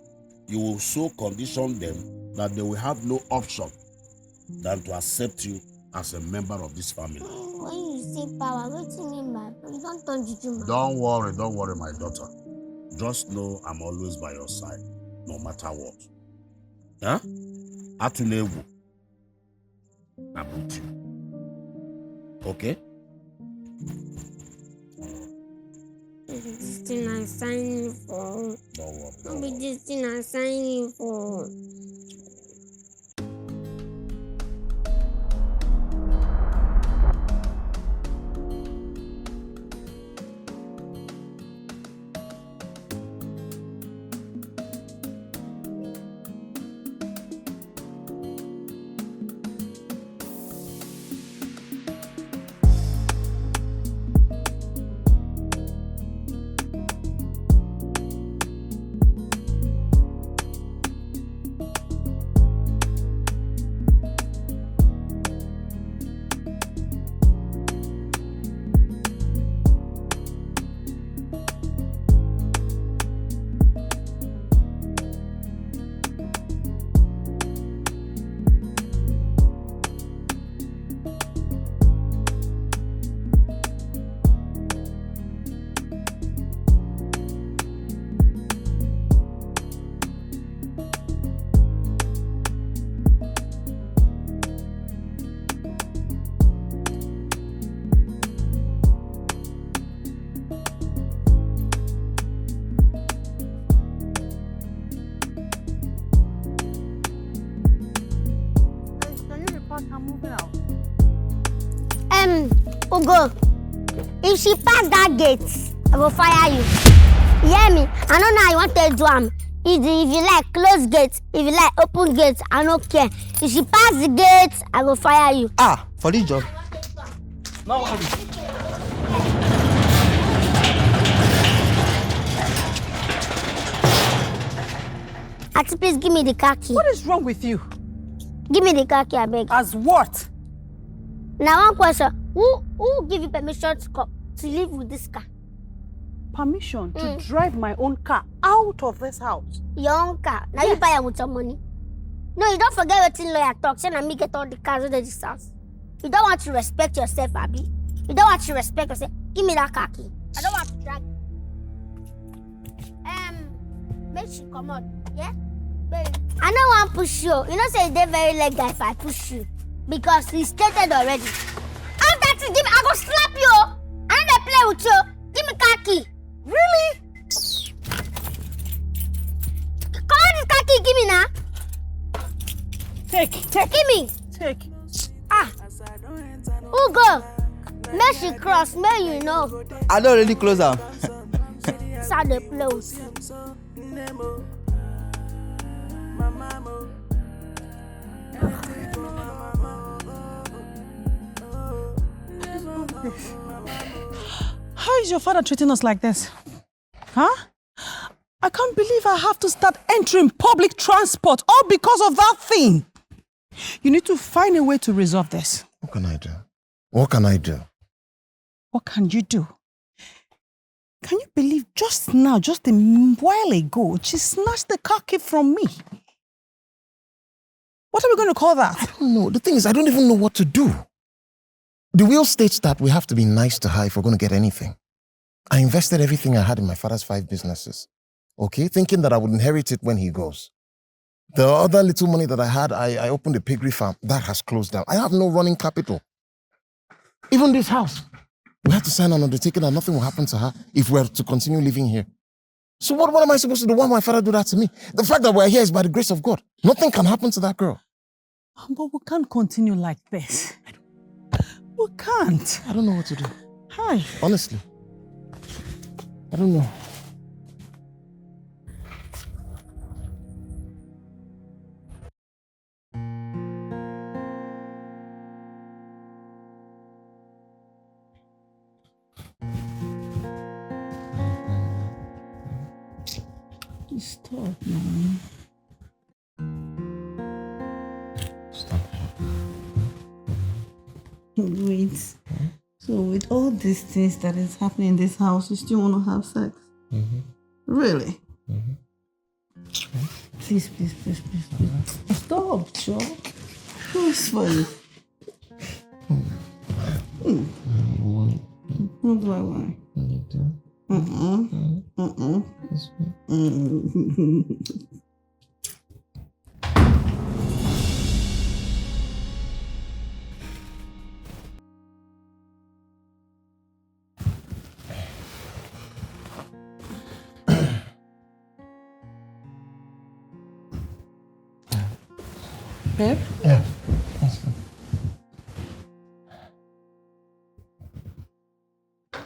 You will so condition them that they will have no option than to accept you as a member of this family. When you say power, what do you mean by you don't turn juju, man? Don't worry, my daughter. Just know I'm always by your side, no matter what. Huh? Atulewu. Nabutu. Okay? This thing I'm signing for. This thing I'm signing for. Ugo, if she pass that gate, I will fire you. You hear me? I don't know how you want to do am. If you like close gate, if you like open gate, I don't care. If she pass the gate, I will fire you. Ah, for this job. No worry. Auntie, please give me the car key. What is wrong with you? Give me the car key, I beg. As what? Now one question. Who give you permission to live with this car? Permission to drive my own car out of this house? Your own car. Now you buy am with your money. No, you don't forget what lawyer talk. Say na me get all the cars in this house. You don't want to respect yourself, Abi. You don't want to respect yourself. Give me that car key. I don't want to drag. Make she come out. Yeah? Baby. I don't want to push you. You know, say they're very legal if I push you. Because he stated already. After that, give me, I go slap you. I don't play with you. Give me car key. Really? Come on, this car key, give me now. Take. Give me. Take. Ah. Ugo. Make she cross, may you know. I don't really close am. That's how they play with you. How is your father treating us like this? Huh? I can't believe I have to start entering public transport all because of that thing. You need to find a way to resolve this. What can I do? What can I do? What can you do? Can you believe just now, just a while ago, she snatched the car key from me? What are we going to call that? I don't know. The thing is, I don't even know what to do. The will states that we have to be nice to her if we're going to get anything. I invested everything I had in my father's 5 businesses. Okay? Thinking that I would inherit it when he goes. The other little money that I had, I opened a piggery farm. That has closed down. I have no running capital. Even this house. We have to sign an undertaking that nothing will happen to her if we're to continue living here. So what am I supposed to do? Why my father do that to me? The fact that we're here is by the grace of God. Nothing can happen to that girl. But we can't continue like this. We can't. I don't know what to do. Hi. Honestly. I don't know. Stop, man. Stop. Wait. So with all these things that is happening in this house, you still want to have sex? Mm-hmm. Really? Mm-hmm. Please. Stop, Joe. Who's for you? What do I want? Babe? Yeah.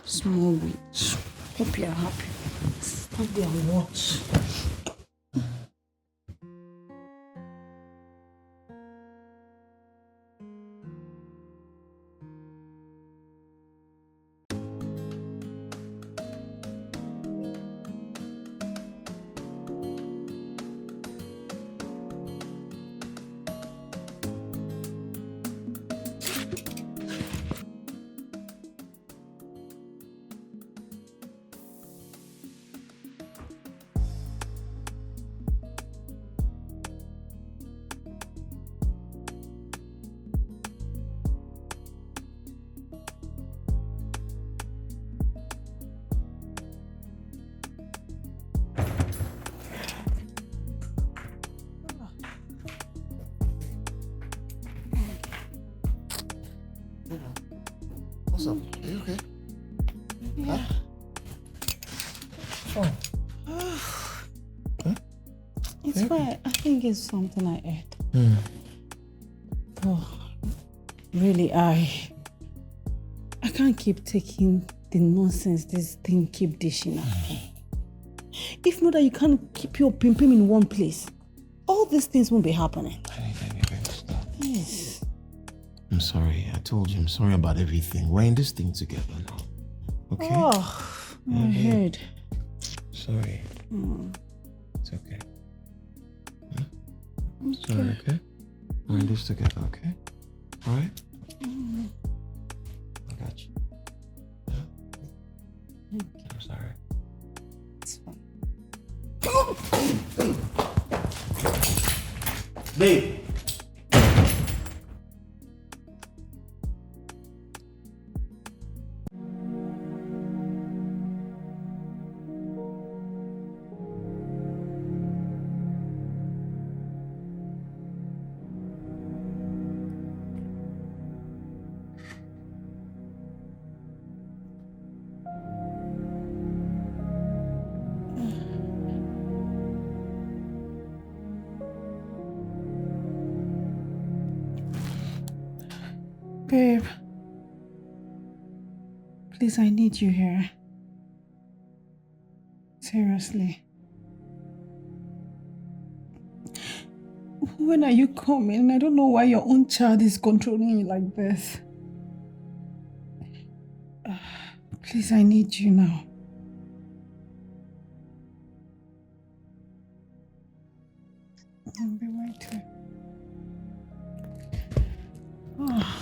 Small bit. Hope you're happy. Stand there and watch. What's up? Are you okay? Yeah. Huh? Huh? It's fine. I think it's something I ate. Oh, really, I can't keep taking the nonsense this thing keep dishing at me. If not that you can't keep your pim in one place, all these things won't be happening. I need to stop. Yes. I'm sorry. I told you I'm sorry about everything. We're in this thing together now. Okay? Oh, my head. Sorry. It's okay. Sorry, okay? We're in this together, okay? Alright? I got you. Yeah? I'm sorry. It's fine. Babe! Babe, please, I need you here. Seriously. When are you coming? I don't know why your own child is controlling you like this. Please, I need you now. I'll be right here. Oh.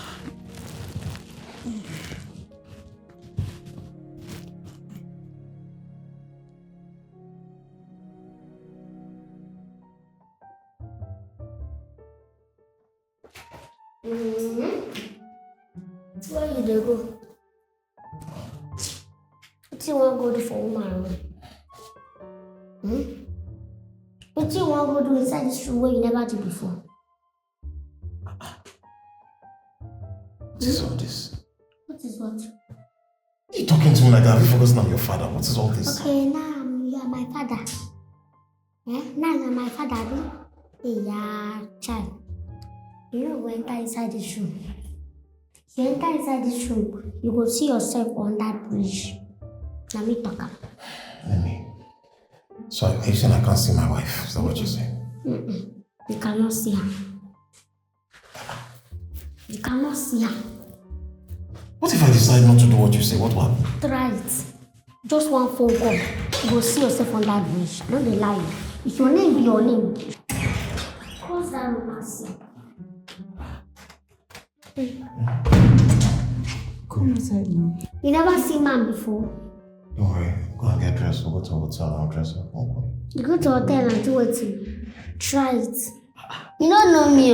Where you dey go? What you want to go do for woman? What you want to go do inside this room where you never did before? What is all this? What is what? You talking to me like that? Have you forgotten I'm your father? What is all this? Okay, now you are my father. Yeah? Now you are my father, abi? Yeah, child. You know, when enter inside this room. You enter inside this room, you go see yourself on that bridge. Now me talk am. Let me. So are you saying I can't see my wife? Is that what you're saying? You cannot see her. You cannot see her. What if I decide not to do what you say? What will happen? Try it. Just one phone call. You go see yourself on that bridge. Don't be lying. If your name be your name, cross that road and see. Come inside now. You never seen man before. Don't worry. Go and get dressed. We'll go to a hotel and I'll dress up. You go to hotel and do what? Try it. You don't know me.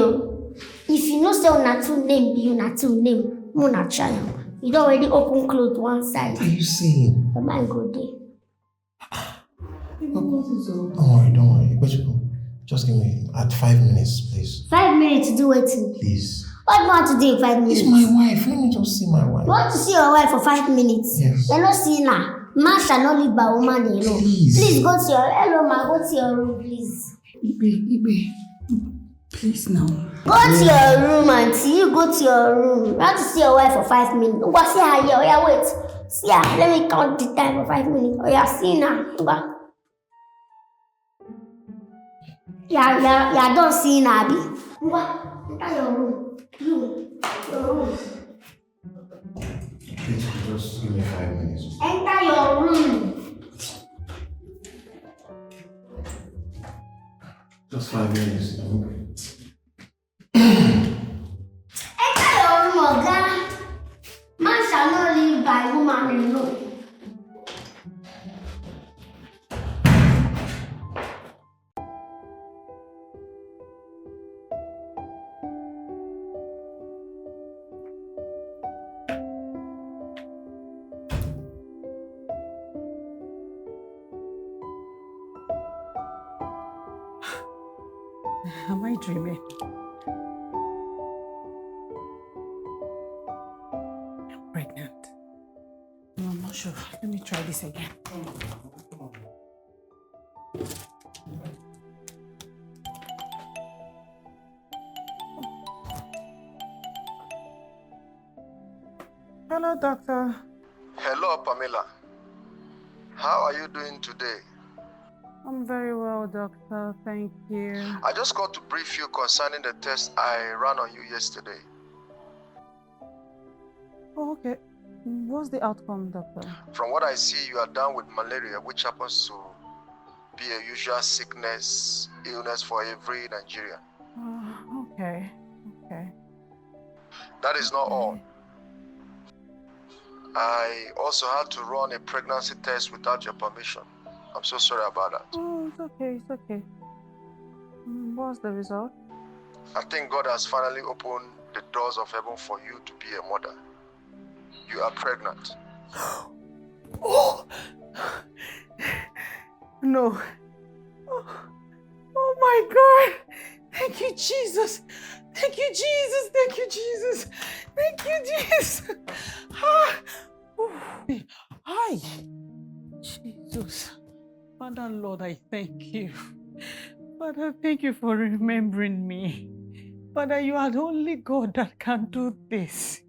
If you know say una two name be una two name, una try am. You don't already open clothes one side. What are you saying? The man go there. Don't worry. But you go. Just give me at 5 minutes, please. 5 minutes to do it. Please. What do you want to do in 5 minutes? It's my wife. Let me just see my wife. You want to see your wife for 5 minutes? Yes. You're not seeing her. Man shall not live by woman alone. Please. Please go to your hello, ma. Go to your room, please. Ibe, Please now. Go to your room, auntie. You go to your room. You have to see your wife for 5 minutes. Go see her here. Oh yeah, wait. See her. Let me count the time for 5 minutes. Oh yeah, see now. Go. Yeah, don't see now, Abby. Go. Enter your room. Your room. Just give me 5 minutes. Enter your room. Just 5 minutes. Enter your room, Oga. Man shall not live by woman alone. Am I dreaming? I'm pregnant. No, I'm not sure. Let me try this again. Hello, doctor. Hello, Pamela. How are you doing today? I'm very well, doctor. Thank you. I just called to brief you concerning the test I ran on you yesterday. Oh, okay. What's the outcome, doctor? From what I see, you are down with malaria, which happens to be a usual illness for every Nigerian. Okay. That is not all. I also had to run a pregnancy test without your permission. I'm so sorry about that. Oh, it's okay. What's the result? I think God has finally opened the doors of heaven for you to be a mother. You are pregnant. Oh! No. Oh my God! Thank you, Jesus! Thank you, Jesus! Thank you, Jesus! Thank you, Jesus! Hi! Jesus. Father, Lord, I thank you. Father, thank you for remembering me. Father, you are the only God that can do this.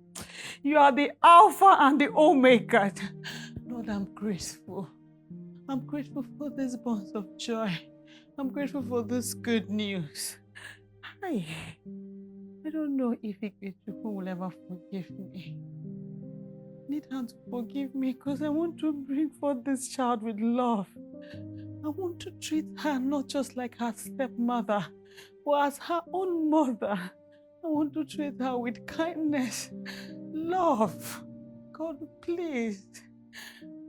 You are the Alpha and the Omega. Lord, I'm grateful. I'm grateful for this bonds of joy. I'm grateful for this good news. I don't know if Ikechukwu will ever forgive me. I need her to forgive me because I want to bring forth this child with love. I want to treat her not just like her stepmother, but as her own mother. I want to treat her with kindness, love. God, please.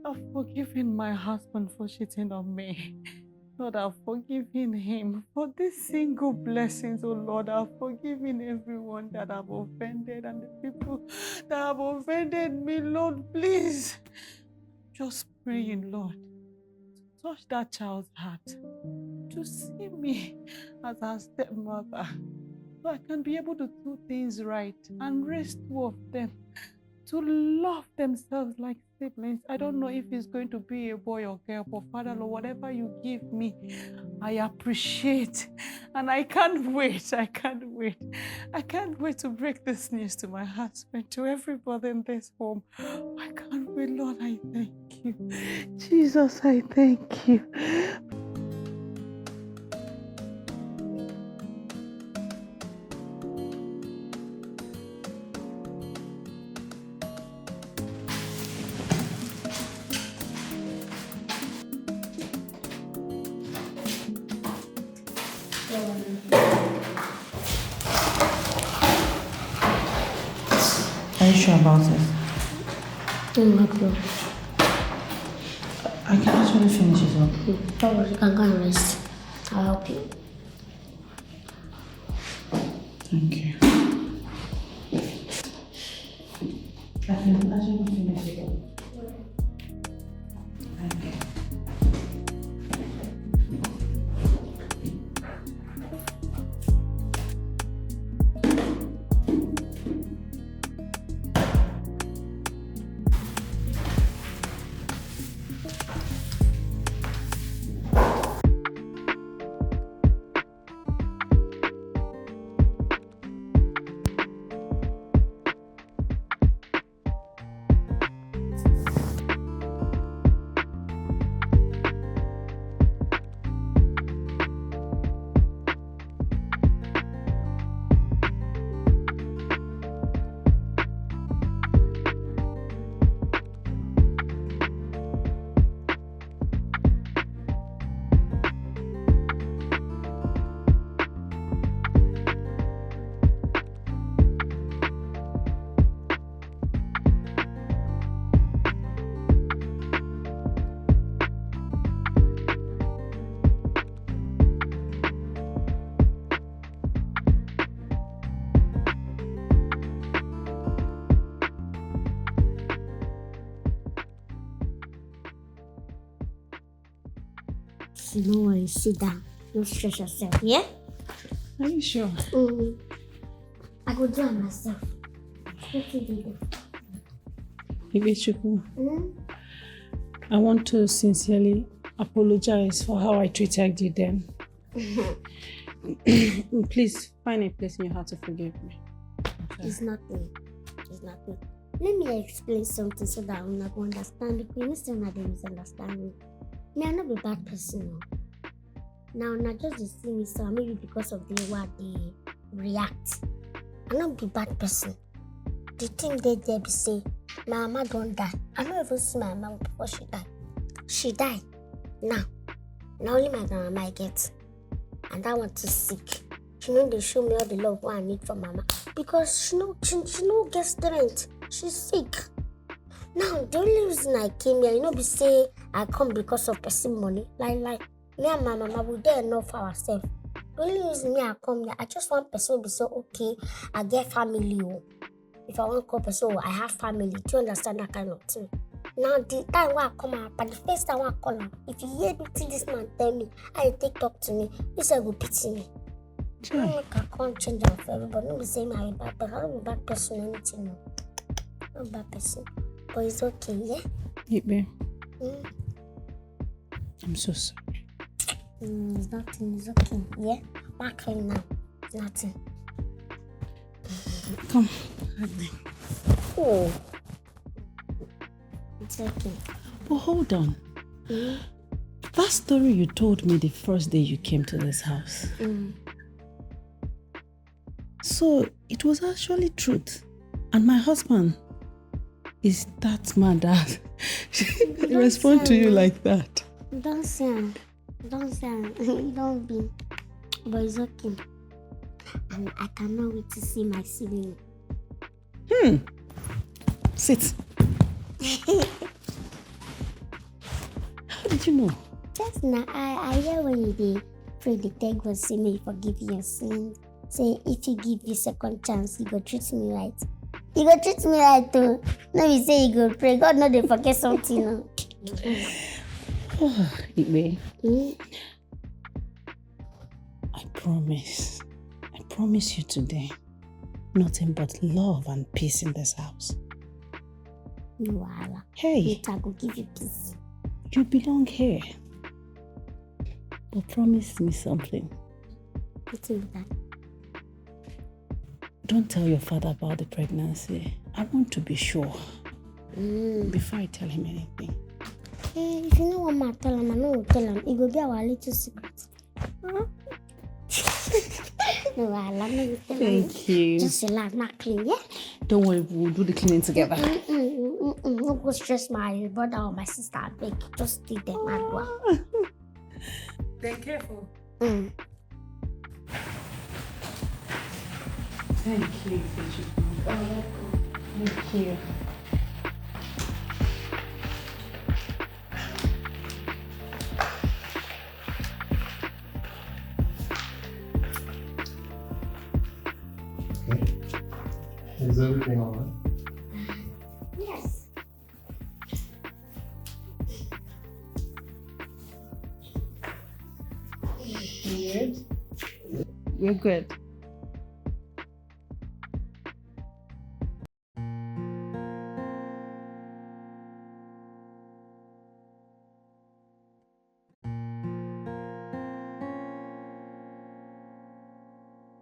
I've forgiven my husband for cheating on me. Lord, I've forgiven him for these single blessings, oh Lord. I've forgiven everyone that I've offended and the people that have offended me, Lord, please. Just praying, Lord, to touch that child's heart, to see me as her stepmother, so I can be able to do things right and raise two of them to love themselves like siblings. I don't know if it's going to be a boy or girl, but Father, Lord, whatever you give me, I appreciate. And I can't wait. I can't wait to break this news to my husband, to everybody in this home. I can't wait, Lord. I thank you. Jesus, I thank you. Are you sure about it? No problem. I can actually finish it up. Don't worry, you can go and rest. I'll help you. Thank you. I can actually finish it up. Thank you. No worry, sit down. Don't stress yourself, yeah? Are you sure? I go do it myself. What you do? Ibechukwu, I want to sincerely apologize for how I treated you then. Please find a place in your heart to forgive me. Okay. It's nothing. Let me explain something so that I'm not going to understand, because you still not misunderstand me. I'm not a bad person. Now, not just to see me, so maybe because of the way they react. I'm not a bad person. The thing they be say, my mama don't die. I don't even see my mama before she died. She died. Now only my grandma I get. And I want to sick. She know they show me all the love what I need from mama. Because she know get strength. She's sick. Now the only reason I came here, be say I come because of person money. Like me and my mama, we there enough for ourselves. The only reason me I come here, I just want person to be so okay, I get family. If I want to call person, I have family. Do you understand that kind of thing? Now the time when I come out, but the first time when I call him, if you hear anything this man tell me, how you take talk to me, this guy will pity me. I can't change out for everybody. Nobody say I'm a bad person. I don't be a bad person or anything. No. I'm a bad person. But it's okay, yeah? Ibe. I'm so sorry. It's nothing, it's okay, yeah? Back him now. It's nothing. Come, hug me. Oh. It's okay. But hold on. That story you told me the first day you came to this house. So it was actually truth. And my husband is that man that respond to you like that. Don't say him. Don't be. But it's okay. And I cannot wait to see my sibling. Sit. How did you know? Just now, I hear when you pray the tag was say me forgive your sins. Say if you give you second chance, you go treat me right. You go treat me right too. No, you say you go pray. God know they forget something. No. Ibe. I promise you today, nothing but love and peace in this house. No, Allah. Hey. I go give you peace. You belong here. But promise me something. What's that? Don't tell your father about the pregnancy. I want to be sure before I tell him anything. Hey, if you know what I tell him, I know what tell him. It will be our little secret. No, I love you. Thank you. Just relax, not clean, yeah? Don't worry, we'll do the cleaning together. Don't go stress my brother or my sister. I beg. Just leave them and go. Be careful. Thank you, Thank you. Okay. Is everything all right? Yes. Good. You're good.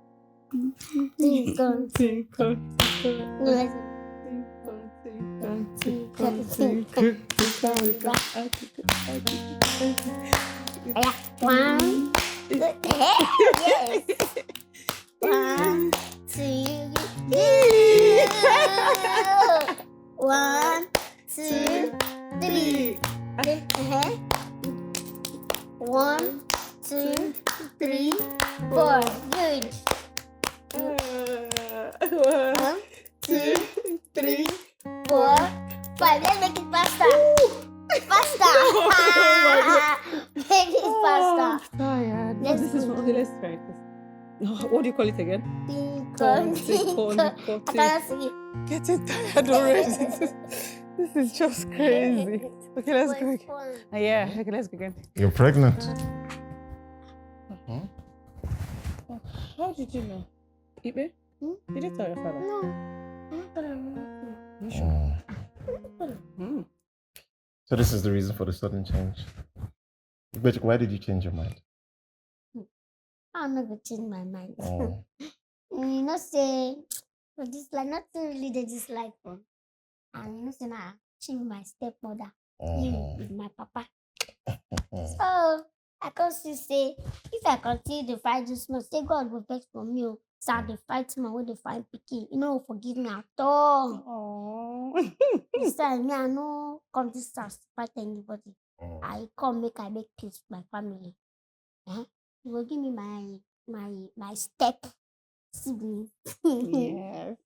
One. Yes. 1, 2, 3. 1, 2, 3. 1, 2, 3, 4. Good. 1, 2, 3, 4, 5. Let's make it faster. Faster. Make it faster. Tired. Let's This is okay. Let's try it. What do you call it again? I cannot see. Getting tired already. This is just crazy. Okay, let's go again. Yeah, okay, let's go again. You're pregnant. How did you know? Ibe? Did you tell your father? No. I'm not telling You sure? So this is the reason for the sudden change. But why did you change your mind? I'm not going to change my mind. Oh. You know, say, for this, like, not really they dislike one. And you know, say, nah, she be my stepmother. He is my papa. So, I can still say, if I continue to fight this month, say God will vex for me. So I fight man when they fight picky. You know, forgive me at all. This time, me, I no come this house to fight anybody. I come make peace with my family. You will give me my step sibling. Yes.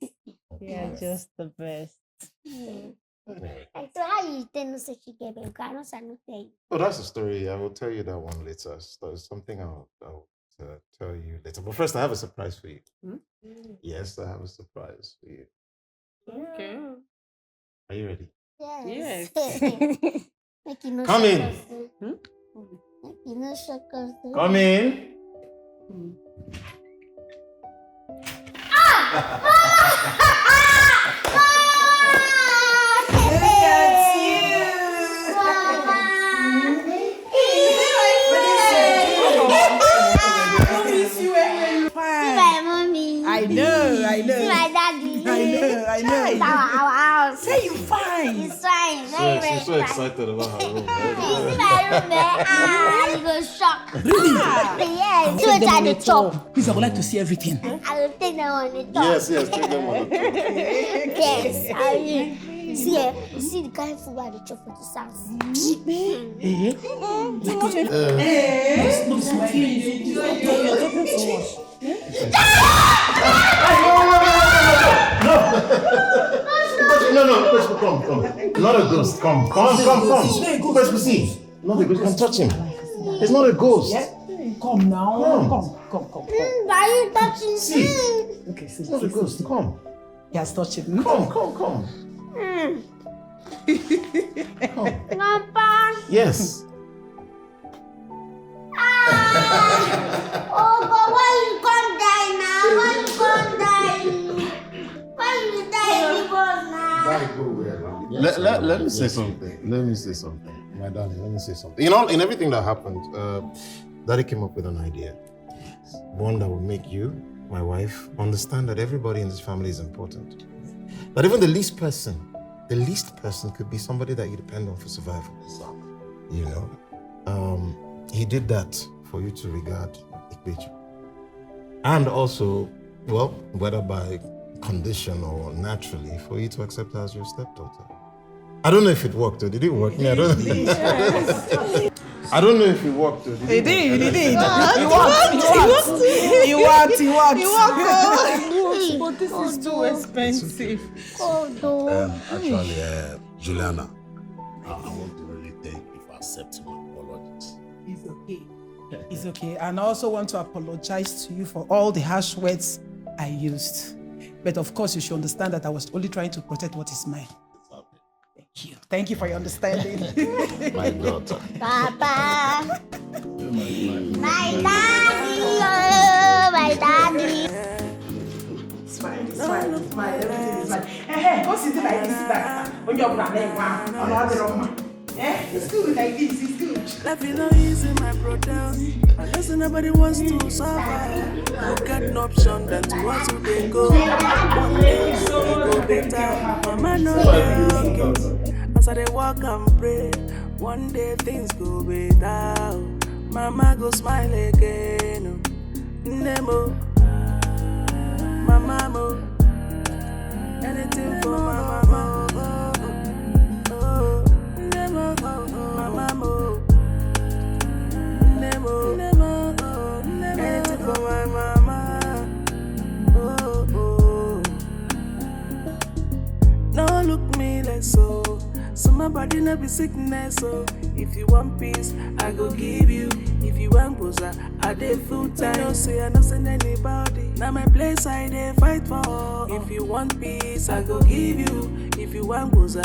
Yeah, just the best. And so how you tell me say she get back? I don't say no tell you. Oh, that's a story. I will tell you that one later. So it's something I'll tell you later. But first, I have a surprise for you. Yes, I have a surprise for you. Okay. Are you ready? Yes. Make you no Come in. Make you no shock us. Come in. I know. See my daddy. I know. It's our house. Say you fine. It's fine. Very, very She's so fine. excited about her room. See my room there. You go shock. Really? Yeah. So it's at the top. Please, I would like to see everything. I will take them on the top. Yes, take them on the top. Yes, I will. See, you see the kind of food at the top of this house. No, come. Not a ghost. Come. Let's see. Not a ghost. Come touch him. It's not a ghost. Come now. Come. Why are you touching See. me? Okay, see. It's not a ghost. Come. He has touched it. Come. Grandpa. Yes. Oh, but why you can't die now? Why you can't die? Why you die before now? Let me say something. My darling, let me say something. You know, in everything that happened, Daddy came up with an idea. One that will make you, my wife, understand that everybody in this family is important. That even the least person could be somebody that you depend on for survival. You know? He did that for you to regard Ikpechu. And also, well, whether by condition or naturally, for you to accept her as your stepdaughter. I don't know if it worked, or did it work? I don't know. I don't know if it worked, or did it? It did. He worked. But this is too expensive. Actually, Juliana, I want to really thank you for accepting my apologies. It's okay. And I also want to apologize to you for all the harsh words I used. But of course, you should understand that I was only trying to protect what is mine. Thank you for your understanding. My daughter. Papa. My daddy. Oh, my daddy. It's fine. Everything is fine. Hey, go sit like this back. When you're going it's good like this, it's good. Life is not easy, my brother. Unless nobody wants to suffer, you got no option than to watch who they go. One day, it go better. Mama know they okay. As I dey walk and pray, one day things go better. Mama go smile again. Nemo, mama mo, anything for mama mo. So my body no be sickness, so if you want peace, I go give you. If you want boza, I dey full time. I no send anybody. Now my place I dey fight for. If you want peace, I go give you. If you want boza,